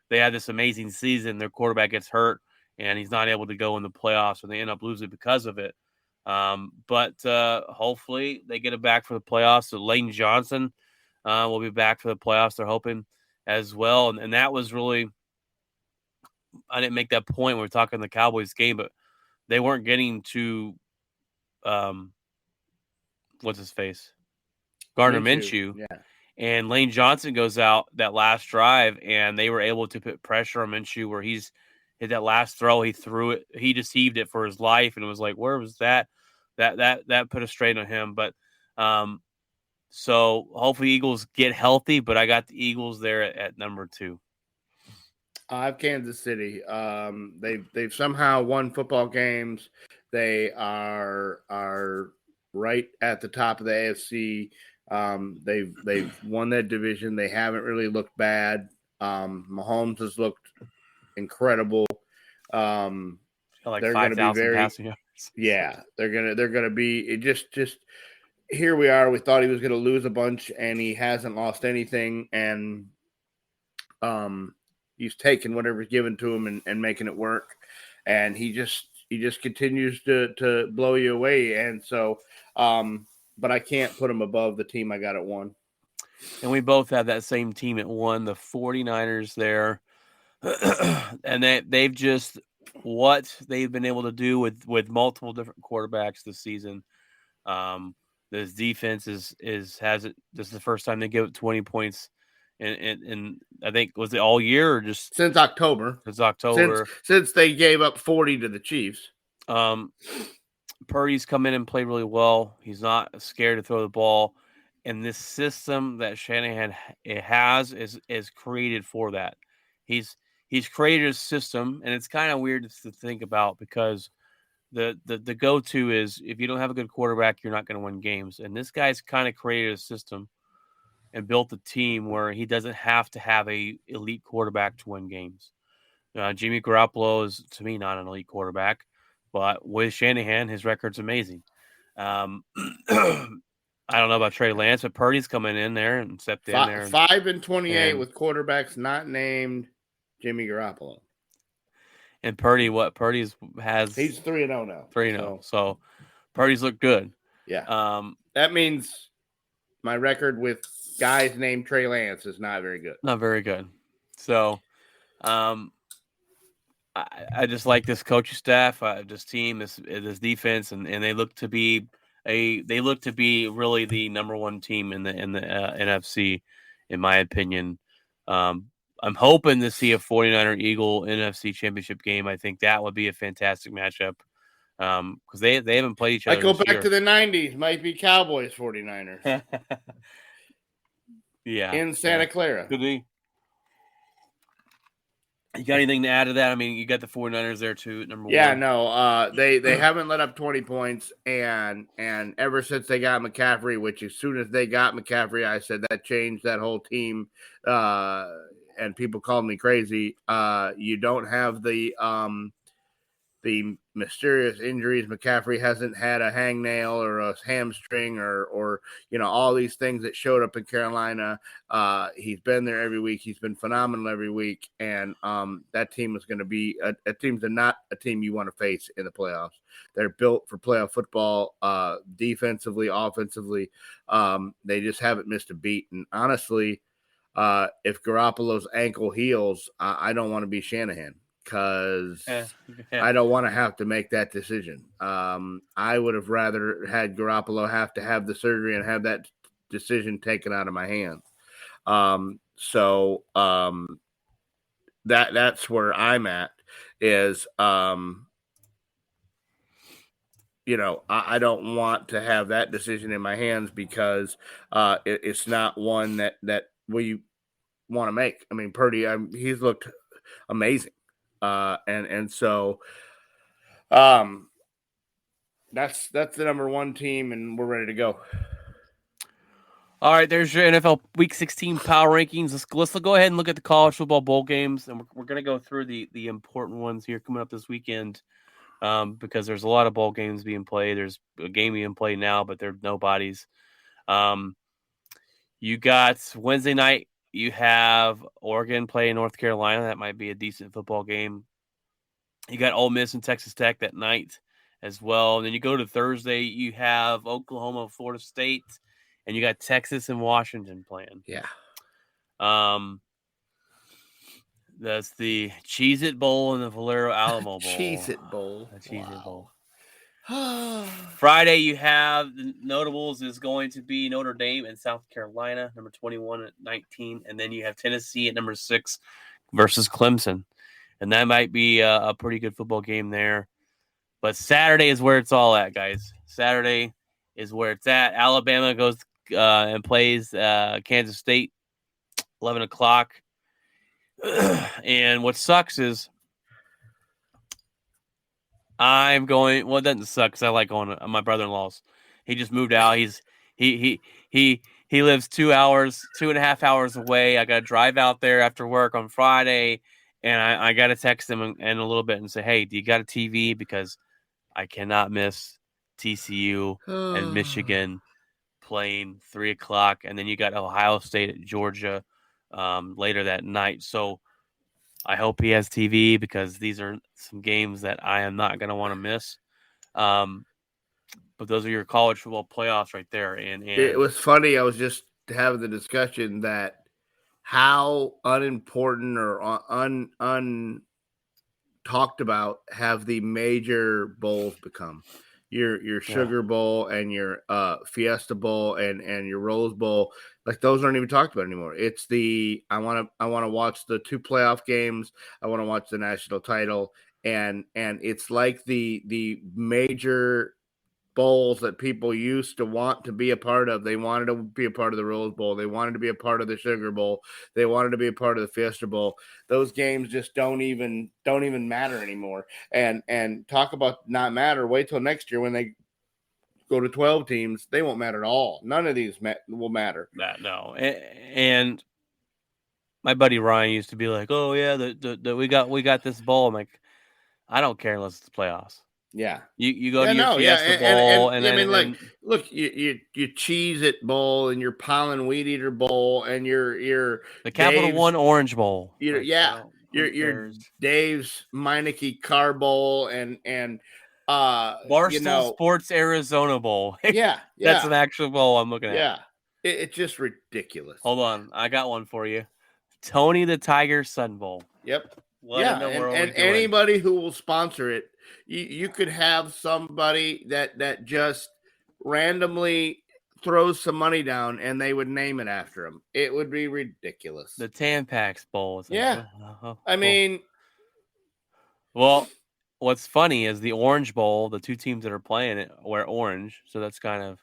they had this amazing season, their quarterback gets hurt, and he's not able to go in the playoffs, and they end up losing because of it. But hopefully they get it back for the playoffs. So Lane Johnson will be back for the playoffs. They're hoping as well. And that was really, I didn't make that point when we were talking the Cowboys game, but they weren't getting to, what's his face? Gardner Minshew. Yeah. And Lane Johnson goes out that last drive, and they were able to put pressure on Minshew where he's hit that last throw. He threw it. He deceived it for his life, and it was like, where was that? That put a strain on him. But so hopefully Eagles get healthy, but I got the Eagles there at number 2. I have Kansas City. They've somehow won football games. They are right at the top of the AFC. They've won that division. They haven't really looked bad. Mahomes has looked incredible. Like they're going to be very passing yards. Yeah, they're gonna be it just here we are. We thought he was going to lose a bunch, and he hasn't lost anything. And he's taking whatever's given to him and making it work. And he just continues to blow you away. And so, but I can't put him above the team I got at 1. And we both have that same team at 1, the 49ers there. And they've just what they've been able to do with multiple different quarterbacks this season. This defense has it. This is the first time they give up 20 points, and I think was it all year or just since October? Since October, since they gave up 40 to the Chiefs. Purdy's come in and played really well. He's not scared to throw the ball, and this system that Shanahan has is created for that. He's created a system, and it's kind of weird to think about because the go-to is if you don't have a good quarterback, you're not going to win games. And this guy's kind of created a system and built a team where he doesn't have to have a elite quarterback to win games. Jimmy Garoppolo is, to me, not an elite quarterback, but with Shanahan, his record's amazing. I don't know about Trey Lance, but Purdy's coming in there and stepped in there. 5-28 with quarterbacks not named Jimmy Garoppolo. And Purdy has he's 3-0 now. 3-0. So Purdy's looked good. Yeah. That means my record with guys named Trey Lance is not very good. Not very good. So I just like this coaching staff, this team, this defense, and they look to be really the number 1 team in the NFC, in my opinion. I'm hoping to see a 49er Eagle NFC Championship game. I think that would be a fantastic matchup because they haven't played each other. I go back to the 90s. Might be Cowboys 49ers. Yeah, in Santa Clara. Could be. You got anything to add to that? I mean, you got the 49ers there too, number 1. Yeah, no, they haven't let up 20 points, and ever since they got McCaffrey, which as soon as they got McCaffrey, I said that changed that whole team. And people called me crazy. You don't have the mysterious injuries. McCaffrey hasn't had a hangnail or a hamstring or all these things that showed up in Carolina. He's been there every week. He's been phenomenal every week. And that team is going to be a team's not a team you want to face in the playoffs. They're built for playoff football, defensively, offensively. They just haven't missed a beat. And honestly, if Garoppolo's ankle heals, I don't want to be Shanahan. Because I don't want to have to make that decision. I would have rather had Garoppolo have to have the surgery and have that decision taken out of my hands. that's where I'm at. Is I don't want to have that decision in my hands because it's not one that we want to make. I mean, Purdy, he's looked amazing, and so that's the number one team, and we're ready to go. All right, there's your NFL Week 16 power rankings. Let's go ahead and look at the college football bowl games, and we're going to go through the important ones here coming up this weekend, because there's a lot of bowl games being played. There's a game being played now, but there are nobodies. You got Wednesday night. You have Oregon playing North Carolina. That might be a decent football game. You got Ole Miss and Texas Tech that night as well. And then you go to Thursday. You have Oklahoma, Florida State. And you got Texas and Washington playing. Yeah. That's the Cheez-It Bowl and the Valero Alamo Bowl. Cheez-It Bowl. The Cheez-It Bowl. Bowl. Friday, you have the notables is going to be Notre Dame and South Carolina, number 21 at 19. And then you have Tennessee at number 6 versus Clemson. And that might be a pretty good football game there. But Saturday is where it's all at, guys. Saturday is where it's at. Alabama goes and plays Kansas State, 11 o'clock. And what sucks is I'm going. Well, it doesn't suck because I like going to my brother-in-law's. He just moved out. He lives 2.5 hours away. I got to drive out there after work on Friday, and I got to text him in a little bit and say, "Hey, do you got a TV? Because I cannot miss TCU and Michigan playing 3 o'clock, and then you got Ohio State at Georgia later that night." So I hope he has TV because these are some games that I am not going to want to miss. But those are your college football playoffs right there. And it was funny. I was just having the discussion that how unimportant or talked about have the major bowls become. Your Sugar Bowl and your Fiesta Bowl and your Rose Bowl, like those aren't even talked about anymore. It's the I want to watch the 2 playoff games. I want to watch the national title, and it's like the major bowls that people used to want to be a part of. They wanted to be a part of the Rose Bowl. They wanted to be a part of the Sugar Bowl. They wanted to be a part of the Fiesta Bowl. Those games just don't even matter anymore. And talk about not matter. Wait till next year when they go to 12 teams. They won't matter at all. None of these will matter. No. And my buddy Ryan used to be like, "Oh yeah, we got this bowl." I'm like, I don't care unless it's playoffs. Yeah, you go to your Fiesta Bowl, and I mean, like, look, you Cheez-It Bowl and your Pollen Weed Eater Bowl and your the Capital One Orange Bowl. Your Dave's Meineke Car Bowl and Barstool Sports Arizona Bowl. Yeah, that's an actual bowl I'm looking at. Yeah, it's just ridiculous. Hold on, I got one for you. Tony the Tiger Sun Bowl. Yep. And anybody who will sponsor it, you could have somebody that just randomly throws some money down and they would name it after him. It would be ridiculous. The Tampax Bowl. Yeah. I mean. Well, what's funny is the Orange Bowl, the 2 teams that are playing it wear orange. So that's kind of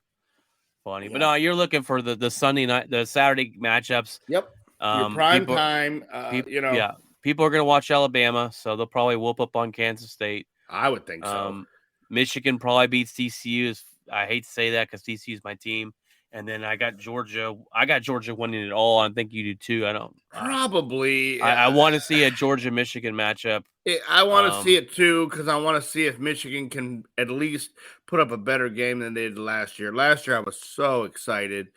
funny. Yeah. But no, you're looking for the Sunday night, the Saturday matchups. Yep. Your prime time, Yeah. People are going to watch Alabama, so they'll probably whoop up on Kansas State. I would think so. Michigan probably beats TCU. I hate to say that because TCU is my team. And then I got Georgia. I got Georgia winning it all. I think you do too. I don't. Probably. I want to see a Georgia-Michigan matchup. I want to see it too because I want to see if Michigan can at least put up a better game than they did last year. Last year I was so excited.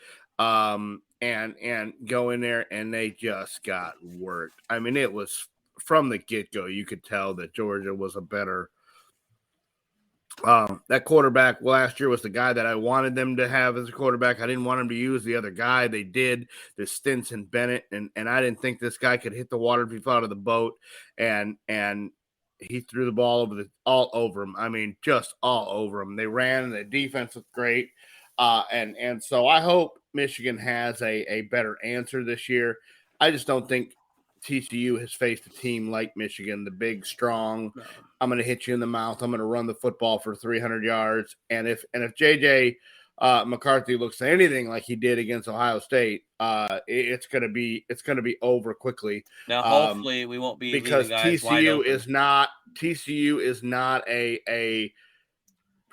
And go in there and they just got worked. I mean, it was from the get-go. You could tell that Georgia was a better. That quarterback last year was the guy that I wanted them to have as a quarterback. I didn't want them to use the other guy. They did, the Stinson Bennett, and I didn't think this guy could hit the water if he fell out of the boat. And he threw the ball all over him. I mean, just all over him. They ran, and the defense was great. And so I hope Michigan has a better answer this year. I just don't think TCU has faced a team like Michigan, the big, strong. I'm going to hit you in the mouth. I'm going to run the football for 300 yards. And if JJ McCarthy looks anything like he did against Ohio State, it's going to be over quickly. Now, hopefully, we won't be because leaving guys wide open. TCU is not a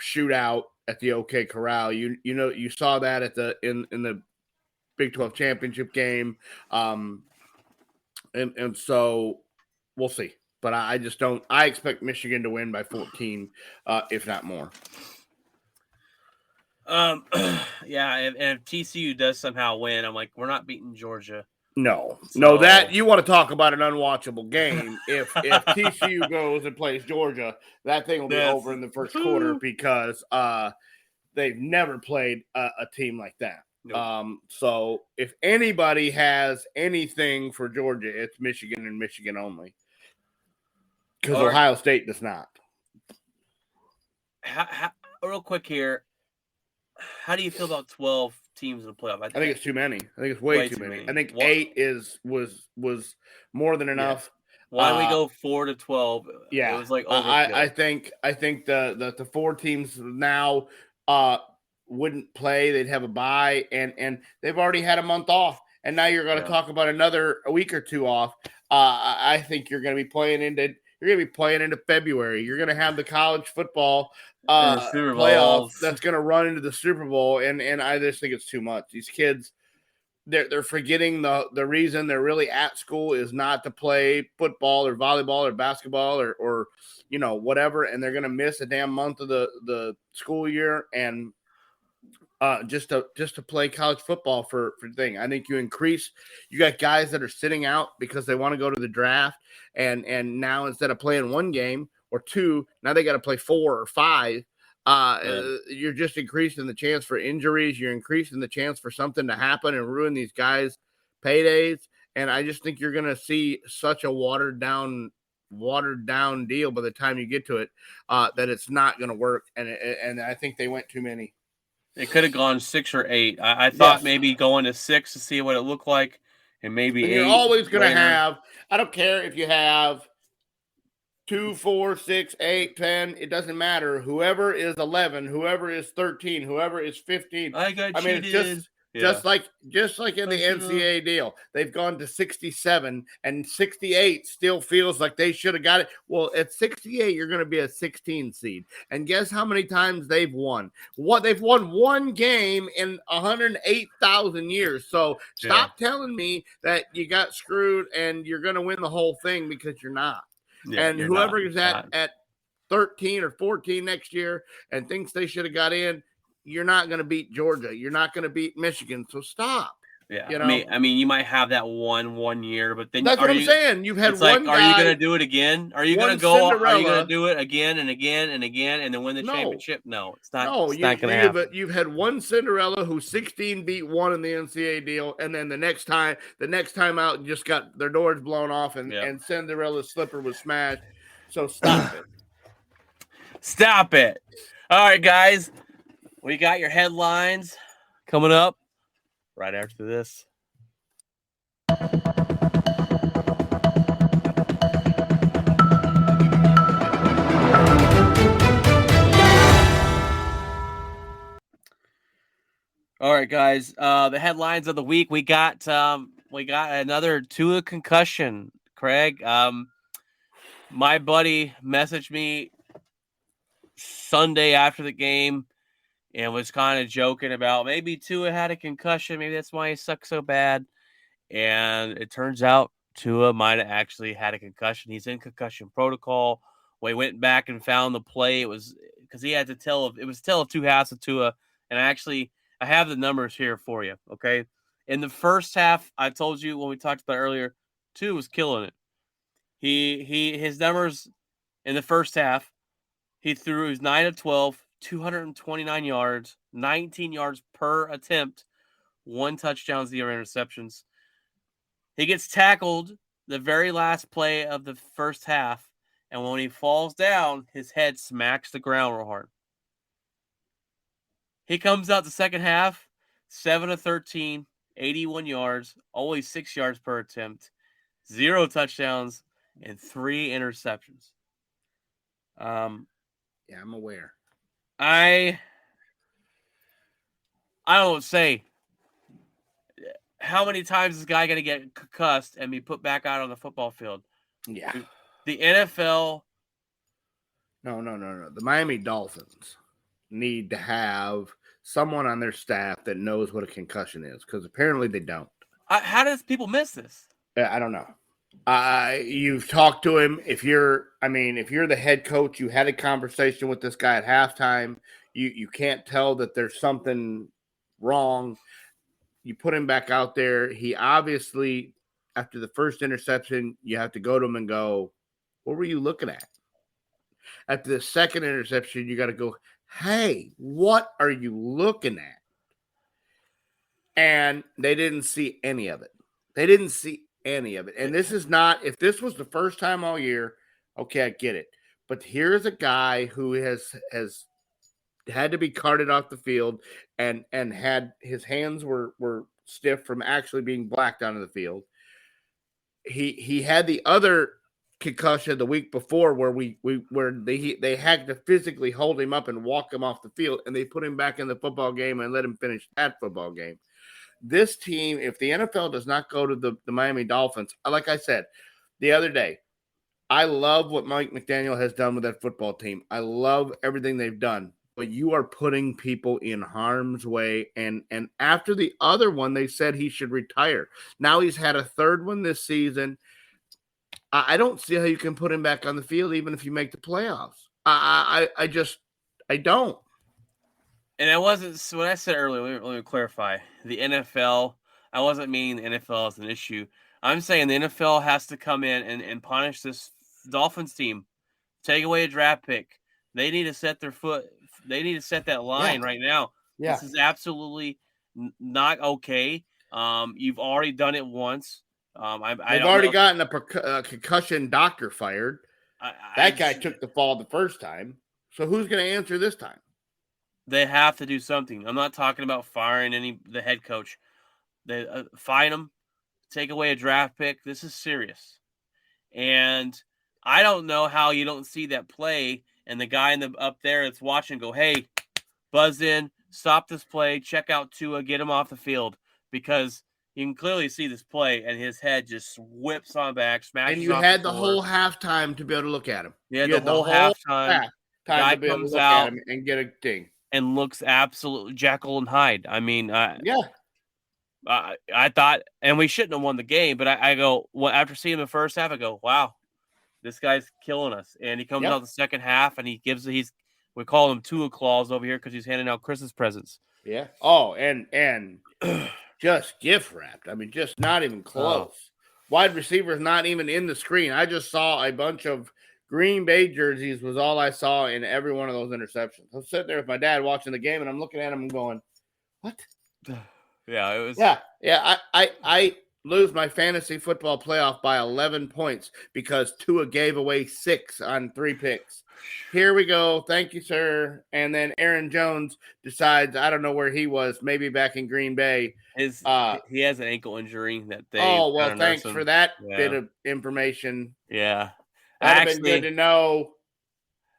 shootout at the OK Corral. You saw that at in the Big 12 championship game. And so we'll see. But I just don't – I expect Michigan to win by 14, if not more. Yeah, and if TCU does somehow win, I'm like, we're not beating Georgia. No, So- that you want to talk about an unwatchable game. If TCU goes and plays Georgia, that thing will be over in the first quarter because they've never played a team like that. Nope. So if anybody has anything for Georgia, it's Michigan and Michigan only. Because Ohio State does not. Real quick here, how do you feel about 12 teams in the playoff? I think it's too many. I think it's way too many. I think 8 was more than enough. Why don't we go 4 to 12? Yeah, it was like I think the 4 teams now wouldn't play. They'd have a bye, and they've already had a month off, and now you're going to talk about a week or 2 off. I think you're going to be playing into February. You're going to have the college football playoff that's going to run into the Super Bowl, and I just think it's too much. These kids, they're forgetting the reason they're really at school is not to play football or volleyball or basketball or whatever, and they're going to miss a damn month of the school year and just to play college football for the thing. I think you got guys that are sitting out because they want to go to the draft, and now instead of playing 1 game or 2, now they got to play 4 or 5. You're just increasing the chance for injuries. You're increasing the chance for something to happen and ruin these guys' paydays. And I just think you're going to see such a watered down deal by the time you get to it that it's not going to work. And I think they went too many. It could have gone 6 or 8. I thought maybe going to 6 to see what it looked like, and maybe 8. You're always going to have. I don't care if you have 2, 4, 6, 8, 10. It doesn't matter. Whoever is 11, whoever is 13, whoever is 15. It's just like in the NCAA deal. They've gone to 67, and 68 still feels like they should have got it. Well, at 68, you're going to be a 16 seed. And guess how many times they've won? They've won 1 game in 108,000 years. So stop telling me that you got screwed and you're going to win the whole thing, because you're not. Yeah, and whoever is at 13 or 14 next year and thinks they should have got in, you're not going to beat Georgia. You're not going to beat Michigan. So stop. Yeah. I mean, you might have that one year, but then that's what I'm saying. You've had one guy. Are you going to do it again? Are you going to go? Are you going to do it again and again and again and then win the championship? No, it's not. No, it's not going to happen. You've had one Cinderella who 16 beat 1 in the NCAA deal, and then the next time out, just got their doors blown off, and Cinderella's slipper was smashed. So stop it. Stop it. All right, guys. We got your headlines coming up right after this. All right, guys. The headlines of the week. We got another Tua concussion. Craig, my buddy messaged me Sunday after the game and was kind of joking about maybe Tua had a concussion. Maybe that's why he sucks so bad. And it turns out Tua might have actually had a concussion. He's in concussion protocol. We went back and found the play. It was because he had to tell of 2 halves of Tua. And I have the numbers here for you. Okay. In the first half, I told you when we talked about earlier, Tua was killing it. His numbers in the first half, he threw his 9 of 12. 229 yards, 19 yards per attempt, 1 touchdown, 0 interceptions. He gets tackled the very last play of the first half, and when he falls down, his head smacks the ground real hard. He comes out the second half, 7 of 13, 81 yards, only 6 yards per attempt, 0 touchdowns, and 3 interceptions. Yeah, I'm aware. I don't know what to say. How many times is this guy going to get concussed and be put back out on the football field? Yeah. The NFL. No. The Miami Dolphins need to have someone on their staff that knows what a concussion is, because apparently they don't. How does people miss this? I don't know. You've talked to him. If you're the head coach, you had a conversation with this guy at halftime. You can't tell that there's something wrong. You put him back out there. He obviously, after the first interception, you have to go to him and go, what were you looking at? After the second interception, you got to go, hey, what are you looking at? And they didn't see any of it. And this is not, if this was the first time all year, okay, I get it. But here's a guy who has had to be carted off the field and had his hands were stiff from actually being blacked onto the field. He had the other concussion the week before where they had to physically hold him up and walk him off the field, and they put him back in the football game and let him finish that football game. This team, if the NFL does not go to the Miami Dolphins, like I said the other day, I love what Mike McDaniel has done with that football team. I love everything they've done, but you are putting people in harm's way. And after the other one, they said he should retire. Now he's had a third one this season. I don't see how you can put him back on the field, even if you make the playoffs. I don't. And I wasn't, when I said earlier, let me clarify. The NFL, I wasn't meaning the NFL as an issue. I'm saying the NFL has to come in and punish this Dolphins team. Take away a draft pick. They need to set their foot. They need to set that line right now. Yeah. This is absolutely not okay. You've already done it once. I've already gotten a concussion doctor fired. That guy took the fall the first time. So who's going to answer this time? They have to do something. I'm not talking about firing the head coach. They fine him, take away a draft pick. This is serious. And I don't know how you don't see that play and the guy up there that's watching go, hey, buzz in, stop this play, check out Tua, get him off the field, because you can clearly see this play and his head just whips on back, smashes. And you had the whole halftime to be able to look at him. Yeah, the whole halftime. Time to be able to look at him and get a ding. And looks absolutely Jekyll and Hyde. I mean, yeah. I thought, and we shouldn't have won the game, but I go, well, after seeing the first half, I go, wow, this guy's killing us. And he comes out the second half and we call him Tua Claus over here because he's handing out Christmas presents. Yeah. Oh, and just gift wrapped. I mean, just not even close. Wide receivers not even in the screen. I just saw a bunch of Green Bay jerseys was all I saw in every one of those interceptions. I was sitting there with my dad watching the game, and I'm looking at him and going, what? Yeah, it was. Yeah. I lose my fantasy football playoff by 11 points because Tua gave away 6 on 3 picks. Here we go. Thank you, sir. And then Aaron Jones decides, I don't know where he was, maybe back in Green Bay. He has an ankle injury that they. Oh, well, thanks for that bit of information. Yeah. That'd have been good to know.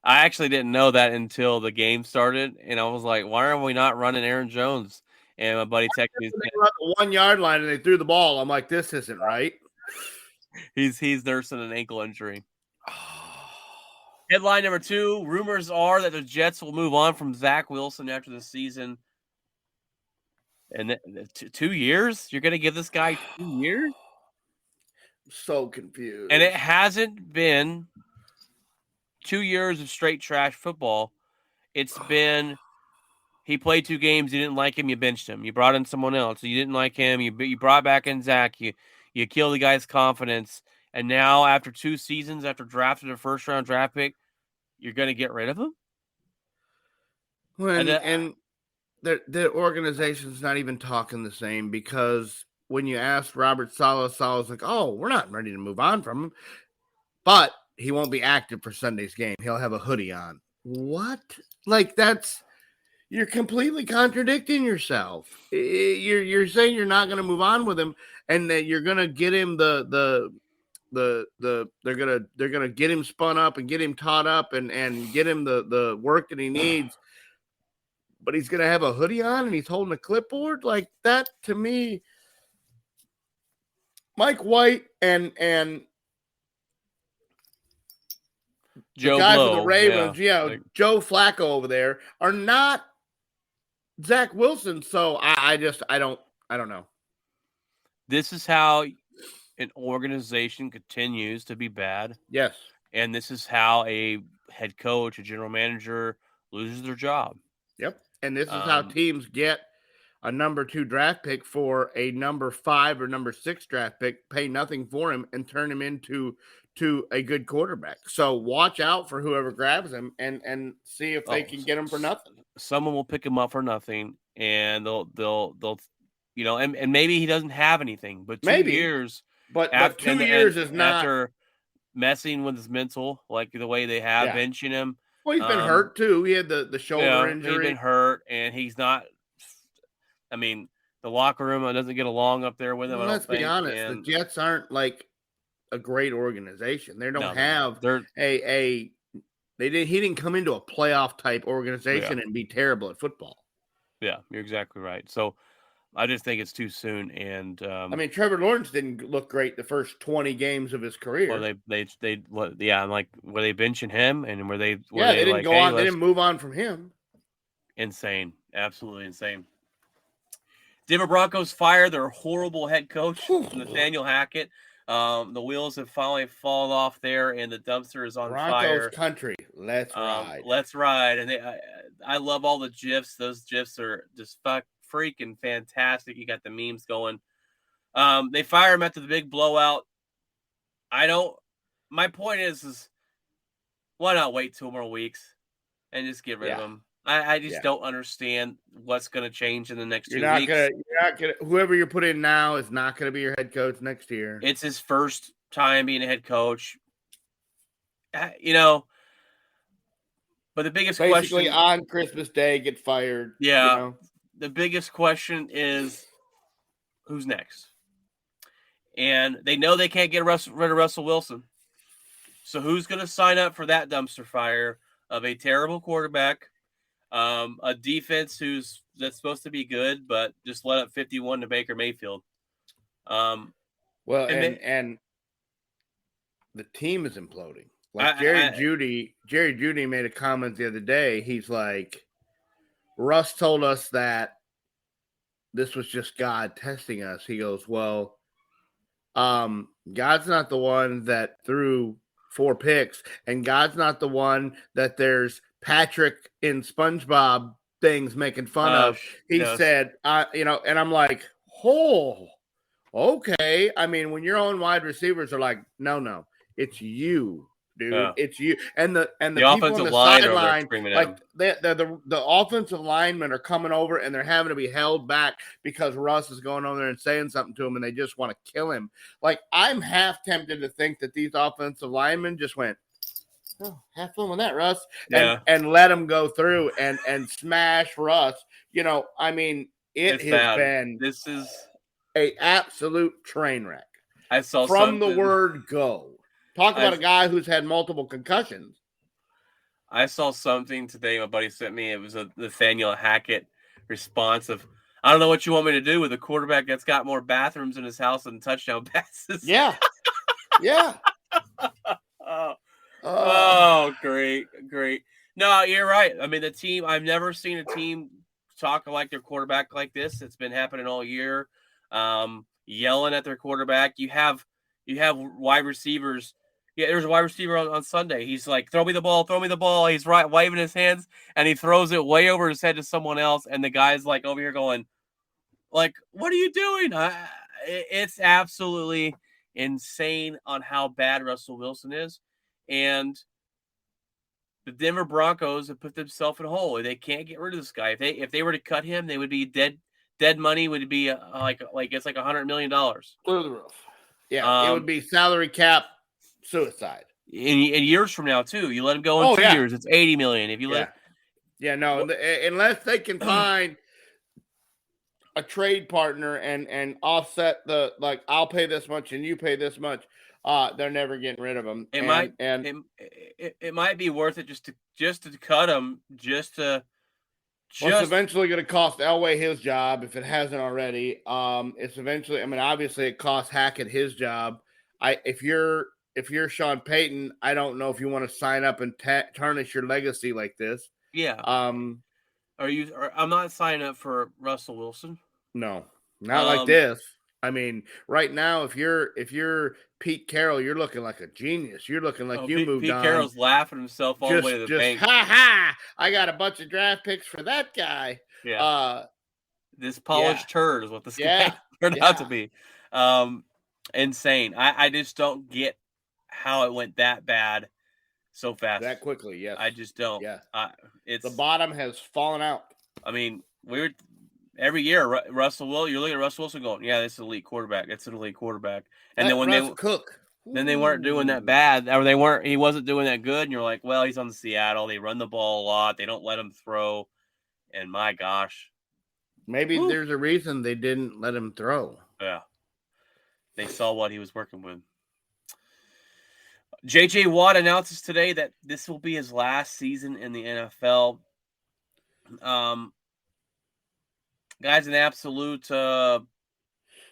I actually didn't know that until the game started, and I was like, why are we not running Aaron Jones? And my buddy texted me. They were on the 1 yard line and they threw the ball. I'm like, this isn't right. He's nursing an ankle injury. Headline number 2, rumors are that the Jets will move on from Zach Wilson after the season. And 2 years? You're going to give this guy 2 years? So confused. And it hasn't been 2 years of straight trash football. It's been he played 2 games, you didn't like him, you benched him. You brought in someone else, you didn't like him, you brought back in Zach, you killed the guy's confidence, and now after 2 seasons, after drafting a first-round draft pick, you're going to get rid of him? And the organization's not even talking the same, because when you asked Robert Saleh's like, oh, we're not ready to move on from him. But he won't be active for Sunday's game. He'll have a hoodie on. What? Like, you're completely contradicting yourself. You're saying you're not going to move on with him and that you're going to get him the they're gonna get him spun up and get him taught up and get him the work that he needs. But he's gonna have a hoodie on and he's holding a clipboard like that. To me, Mike White and Joe the guy Blow, for the Ravens, like, Joe Flacco over there are not Zach Wilson. So I don't know. this is how an organization continues to be bad. Yes. And this is how a head coach, a general manager loses their job. Yep. And this is how teams get a number 2 draft pick for a number 5 or number 6 draft pick, pay nothing for him, and turn him into a good quarterback. So watch out for whoever grabs him and see if they can get him for nothing. Someone will pick him up for nothing, and they'll and maybe he doesn't have anything, but 2 years. But 2 years is not after messing with his mental, like the way they have benching him. Well, he's been hurt too. He had the shoulder injury. He's been hurt, and he's not. I mean, the locker room doesn't get along up there with him. Well, let's be honest. The Jets aren't like a great organization. They don't have he didn't come into a playoff type organization and be terrible at football. Yeah, you're exactly right. So I just think it's too soon. And I mean, Trevor Lawrence didn't look great the first 20 games of his career. Well, I'm like, were they benching him, and were they? They didn't like, go on. They didn't move on from him. Insane, absolutely insane. Denver Broncos fire their horrible head coach, Nathaniel Hackett. The wheels have finally fallen off there, and the dumpster is on fire. Broncos country, let's ride. Let's ride. And I love all the GIFs. Those GIFs are just freaking fantastic. You got the memes going. They fire him after the big blowout. My point is why not wait 2 more weeks and just get rid of him? I just don't understand what's going to change in the next 2 weeks. You're not gonna. Whoever you're putting in now is not going to be your head coach next year. It's his first time being a head coach. But the biggest question on Christmas Day, get fired. Yeah. The biggest question is who's next? And they know they can't get rid of Russell Wilson. So who's going to sign up for that dumpster fire of a terrible quarterback, a defense that's supposed to be good, but just let up 51 to Baker Mayfield? And the team is imploding. Like Jerry Jeudy made a comment the other day. He's like, Russ told us that this was just God testing us. He goes, well, God's not the one that threw 4 picks, and God's not the one that there's Patrick in SpongeBob things making fun of. He said, and I'm like, oh, okay. I mean, when your own wide receivers are like, no, it's you. Dude, it's you and the people on the sideline, like the offensive linemen are coming over and they're having to be held back because Russ is going over there and saying something to him, and they just want to kill him. Like, I'm half tempted to think that these offensive linemen just went, "Oh, have fun with that, Russ," and let him go through and smash Russ. I mean, this is a absolute train wreck. I saw from the word go. Talk about a guy who's had multiple concussions. I saw something today my buddy sent me. It was a Nathaniel Hackett response of, I don't know what you want me to do with a quarterback that's got more bathrooms in his house than touchdown passes. Yeah. Yeah. Oh, great. No, you're right. I mean, the team, I've never seen a team talk like their quarterback like this. It's been happening all year. Yelling at their quarterback. You have wide receivers. Yeah, there's a wide receiver on Sunday. He's like, throw me the ball. He's waving his hands, and he throws it way over his head to someone else. And the guy's like over here going, like, what are you doing? It's absolutely insane on how bad Russell Wilson is. And the Denver Broncos have put themselves in a hole. They can't get rid of this guy. If they were to cut him, they would be dead. Dead money would be like it's like $100 million. Through the roof. Yeah, it would be salary cap suicide. In years from now, too. You let him go in 2 years, it's $80 million. If you unless they can find a trade partner and offset I'll pay this much and you pay this much. they're never getting rid of him. It And it might be worth it just to cut him, well, it's eventually going to cost Elway his job if it hasn't already. It's eventually. I mean, obviously, it costs Hackett his job. If you're Sean Payton, I don't know if you want to sign up and tarnish your legacy like this. yeah. Um, I'm not signing up for Russell Wilson. No, not like this. I mean, right now, if you're Pete Carroll, you're looking like a genius. You're looking like you moved Pete on. Carroll's laughing himself all the way to the bank. Ha ha! I got a bunch of draft picks for that guy. Yeah. This polished turd is what this guy turned out to be. Insane. I just don't get how it went that bad so fast. That quickly, yes. I just don't. Yeah. It's the bottom has fallen out. I mean, every year, Russell Wilson, you're looking at Russell Wilson going, yeah, this is an elite quarterback. It's an elite quarterback. And then when then they weren't doing that bad, or he wasn't doing that good, and you're like, well, he's on the Seattle. They run the ball a lot. They don't let him throw. And my gosh. Maybe there's a reason they didn't let him throw. Yeah. They saw what he was working with. J.J. Watt announces today that this will be his last season in the NFL. Guy's an absolute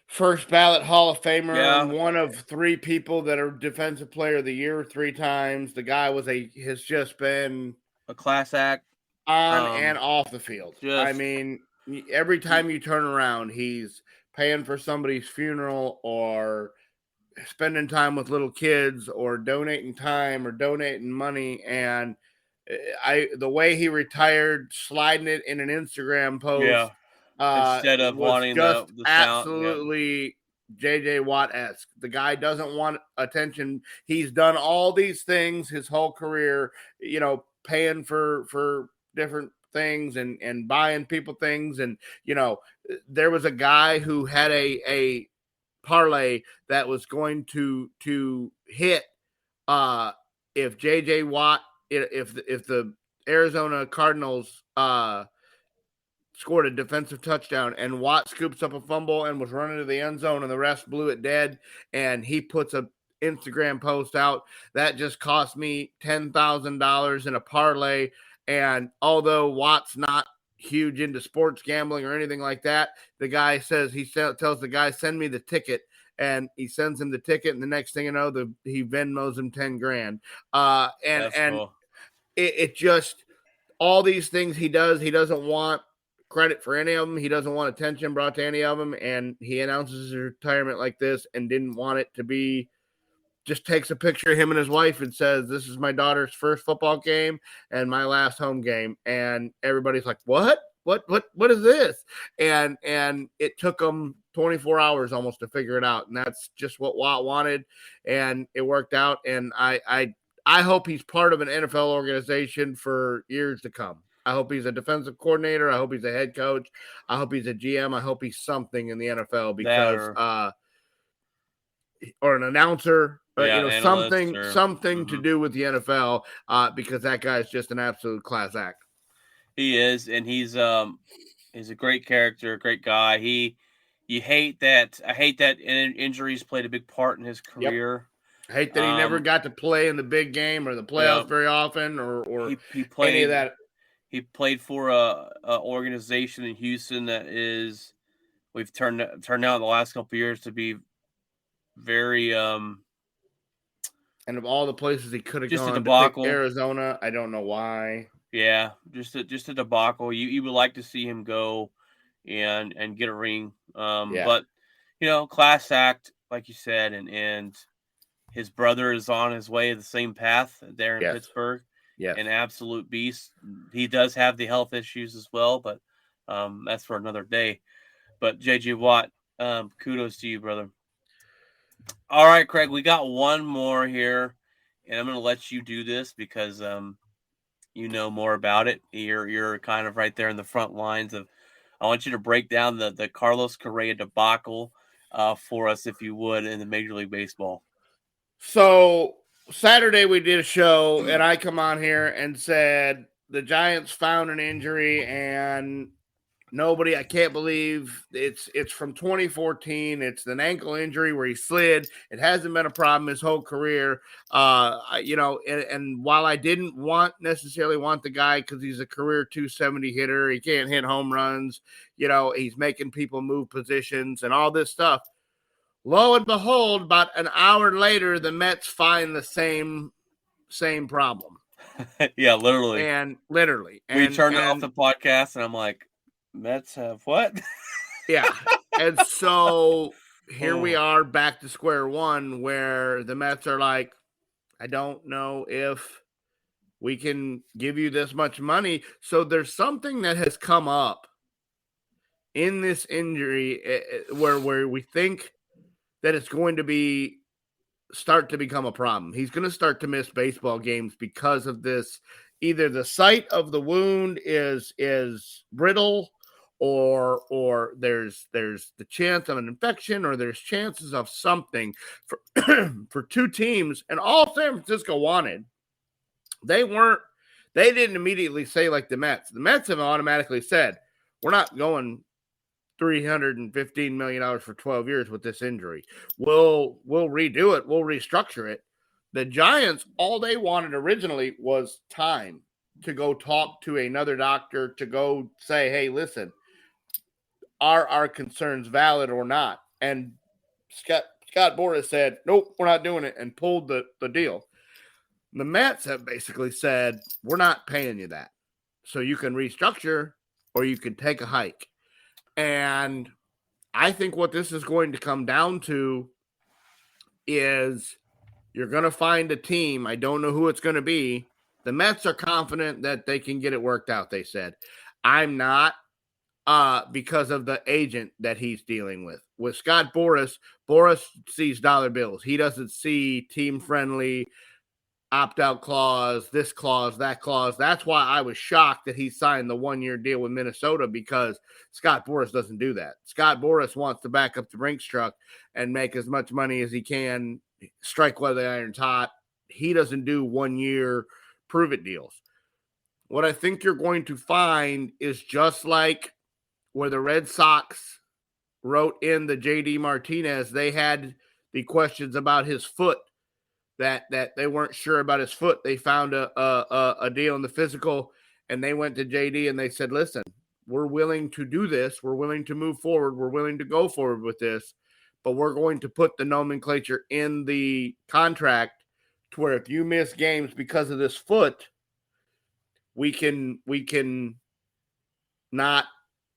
first ballot Hall of Famer. Yeah. One of 3 people that are Defensive Player of the Year 3 times. The guy has just been a class act on and off the field. I mean, every time you turn around, he's paying for somebody's funeral or spending time with little kids or donating time or donating money. And the way he retired, sliding it in an Instagram post, instead of wanting just the absolutely J.J. Watt-esque. The guy doesn't want attention. He's done all these things his whole career, paying for different things and buying people things. And, there was a guy who had a parlay that was going to hit if J.J. Watt, if the Arizona Cardinals scored a defensive touchdown and Watt scoops up a fumble and was running to the end zone and the refs blew it dead, and he puts a Instagram post out that just cost me $10,000 in a parlay. And although Watt's not huge into sports gambling or anything like that, the guy says, tells the guy, send me the ticket, and he sends him the ticket, and the next thing you know, he Venmos him $10,000. Cool. It just, all these things he does, he doesn't want credit for any of them. He doesn't want attention brought to any of them, and he announces his retirement like this and didn't want it to be, just takes a picture of him and his wife and says, this is my daughter's first football game and my last home game. And everybody's like, what is this? And it took them 24 hours almost to figure it out. And that's just what Watt wanted. And it worked out. And I hope he's part of an NFL organization for years to come. I hope he's a defensive coordinator. I hope he's a head coach. I hope he's a GM. I hope he's something in the NFL because, or an announcer, something to do with the NFL, because that guy is just an absolute class act. He is, and he's a great character, great guy. I hate that injuries played a big part in his career. Yep. I hate that he never got to play in the big game or the playoffs very often, or he played any of that. He played for a organization in Houston that we've turned out in the last couple of years to be very and of all the places he could have gone, a debacle. To pick Arizona, I don't know why. Yeah, just a debacle. You would like to see him go and get a ring. But class act, like you said, and his brother is on his way to the same path there in Pittsburgh. Yeah, an absolute beast. He does have the health issues as well, but that's for another day. But J.J. Watt, kudos to you, brother. All right, Craig, we got one more here, and I'm going to let you do this because you know more about it. You're kind of right there in the front lines of. I want you to break down the Carlos Correa debacle for us, if you would, in the Major League Baseball. So Saturday we did a show, and I come on here and said the Giants found an injury, and Nobody, I can't believe it's from 2014. It's an ankle injury where he slid. It hasn't been a problem his whole career. And while I didn't necessarily want the guy because he's a career 270 hitter, he can't hit home runs. He's making people move positions and all this stuff. Lo and behold, about an hour later, the Mets find the same problem. Yeah, literally. And we turned off the podcast, and I'm like, Mets have what? Yeah. And so here we are back to square one where the Mets are like, I don't know if we can give you this much money. So there's something that has come up in this injury where we think that it's going to start to become a problem. He's going to start to miss baseball games because of this. Either the site of the wound is brittle, or there's the chance of an infection, or there's chances of something for for two teams. And all San Francisco wanted, they didn't immediately say like the Mets. The Mets have automatically said, we're not going $315 million for 12 years with this injury. We'll redo it. We'll restructure it. The Giants, all they wanted originally was time to go talk to another doctor, to go say, hey, listen, are our concerns valid or not? And Scott Boras said, nope, we're not doing it, and pulled the deal. The Mets have basically said, we're not paying you that. So you can restructure or you can take a hike. And I think what this is going to come down to is you're going to find a team. I don't know who it's going to be. The Mets are confident that they can get it worked out, they said. I'm not, because of the agent that he's dealing with. With Scott Boras sees dollar bills. He doesn't see team-friendly opt-out clause, this clause, that clause. That's why I was shocked that he signed the one-year deal with Minnesota, because Scott Boras doesn't do that. Scott Boras wants to back up the Brinks truck and make as much money as he can, strike while the iron's hot. He doesn't do one-year prove-it deals. What I think you're going to find is just like where the Red Sox wrote in the J.D. Martinez, they had the questions about his foot, that they weren't sure about his foot. They found a deal in the physical, and they went to JD and they said, listen, we're willing to do this. We're willing to move forward. We're willing to go forward with this, but we're going to put the nomenclature in the contract to where if you miss games because of this foot, we can not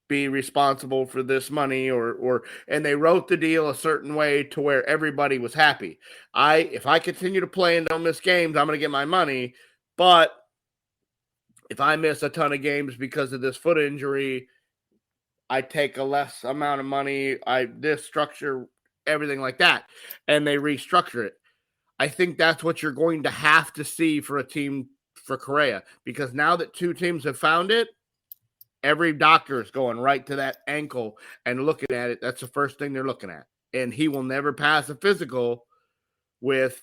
be responsible for this money, and they wrote the deal a certain way to where everybody was happy. If I continue to play and don't miss games, I'm going to get my money. But if I miss a ton of games because of this foot injury, I take a less amount of money. This structure, everything like that. And they restructure it. I think that's what you're going to have to see for a team for Correa, because now that two teams have found it, every doctor is going right to that ankle and looking at it. That's the first thing they're looking at. And he will never pass a physical with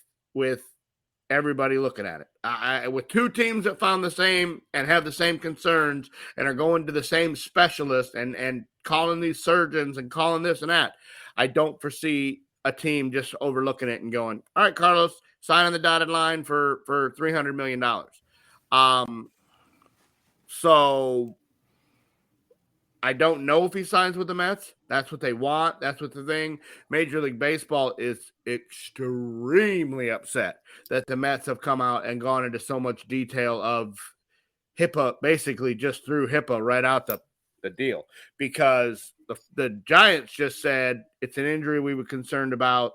everybody looking at it. With two teams that found the same and have the same concerns and are going to the same specialist and calling these surgeons and calling this and that, I don't foresee a team just overlooking it and going, all right, Carlos, sign on the dotted line for $300 million. So I don't know if he signs with the Mets. That's what they want. That's what the thing. Major League Baseball is extremely upset that the Mets have come out and gone into so much detail of HIPAA, basically just threw HIPAA right out the deal, because the Giants just said it's an injury we were concerned about,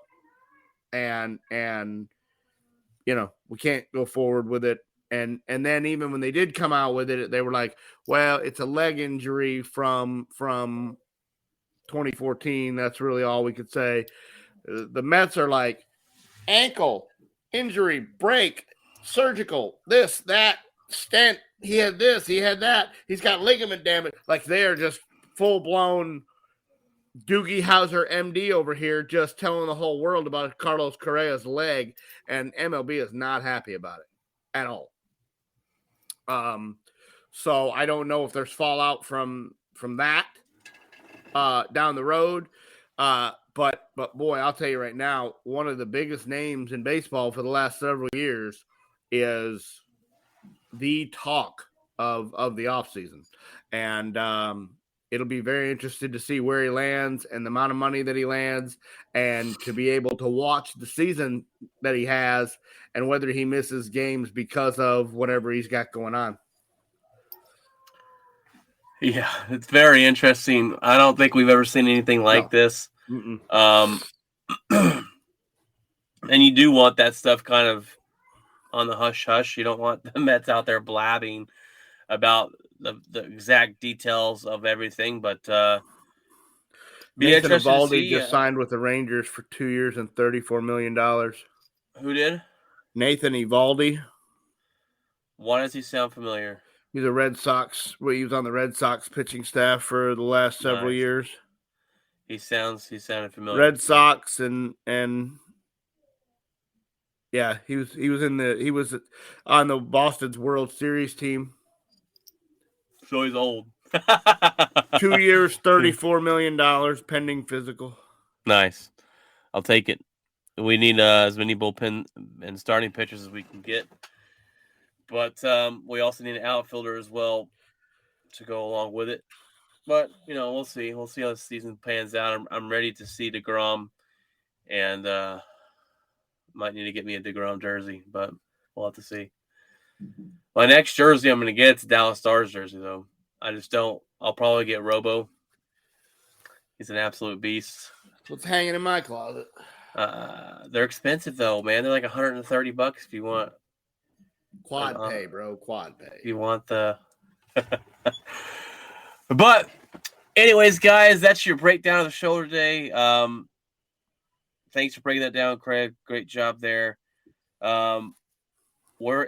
and we can't go forward with it. And then even when they did come out with it, they were like, well, it's a leg injury from 2014. That's really all we could say. The Mets are like, ankle injury, break, surgical, this, that, stent. He had this, he had that. He's got ligament damage. Like, they are just full-blown Doogie Howser MD over here, just telling the whole world about Carlos Correa's leg, and MLB is not happy about it at all. So I don't know if there's fallout from from that down the road. But boy, I'll tell you right now, one of the biggest names in baseball for the last several years is the talk of the offseason. And it'll be very interesting to see where he lands and the amount of money that he lands, and to be able to watch the season that he has and whether he misses games because of whatever he's got going on. Yeah, it's very interesting. I don't think we've ever seen anything like this. And you do want that stuff kind of on the hush hush. You don't want the Mets out there blabbing about the exact details of everything. But be Nathan interested to Eovaldi see. just signed with the Rangers for 2 years and $34 million. Who did? Nathan Eovaldi. Why does he sound familiar? He's a Red Sox. Well, he was on the Red Sox pitching staff for the last several years. He sounded familiar. Red Sox and yeah, he was on the Boston's World Series team. So he's old. 2 years, $34 million, pending physical. Nice. I'll take it. We need as many bullpen and starting pitchers as we can get. But we also need an outfielder as well to go along with it. But, we'll see. We'll see how the season pans out. I'm ready to see DeGrom, and might need to get me a DeGrom jersey, but we'll have to see. My next jersey I'm going to get is a Dallas Stars jersey, though. I just don't. I'll probably get Robo. He's an absolute beast. What's hanging in my closet? They're expensive, though, man. They're like $130 if you want. Quad pay, bro. Quad pay. If you want the... But, anyways, guys, that's your breakdown of the show today. Thanks for breaking that down, Craig. Great job there. We're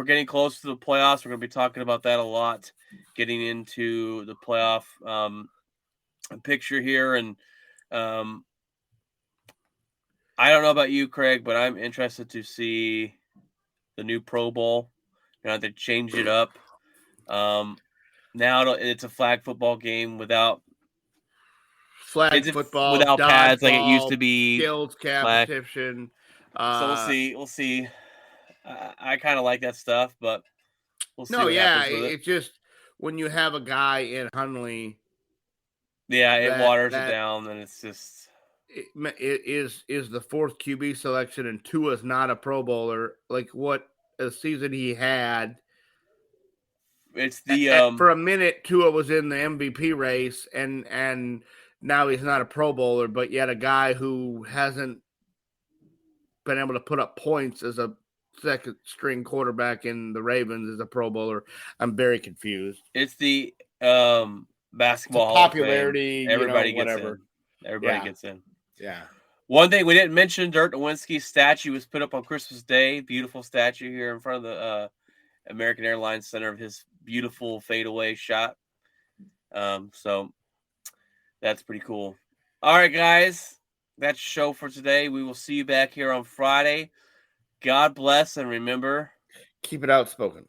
getting close to the playoffs. We're going to be talking about that a lot, getting into the playoff picture here. And I don't know about you, Craig, but I'm interested to see the new Pro Bowl. They changed it up. Now it's a flag football game without football, without pads like it used to be. Skills competition. So we'll see. I kind of like that stuff, but we'll see. It's just when you have a guy in Hundley. Yeah, it waters it down, and it's just it is the fourth QB selection, and Tua's not a Pro Bowler. Like what a season he had. It's the for a minute Tua was in the MVP race, and now he's not a Pro Bowler, but yet a guy who hasn't been able to put up points as a second string quarterback in the Ravens is a Pro Bowler. I'm very confused. It's the basketball popularity. Everybody gets whatever. in. Everybody gets in. Yeah. One thing we didn't mention: Dirk Nowitzki's statue was put up on Christmas Day. Beautiful statue here in front of the American Airlines Center of his beautiful fadeaway shot. So that's pretty cool. All right, guys, that's the show for today. We will see you back here on Friday. God bless, and remember, keep it outspoken.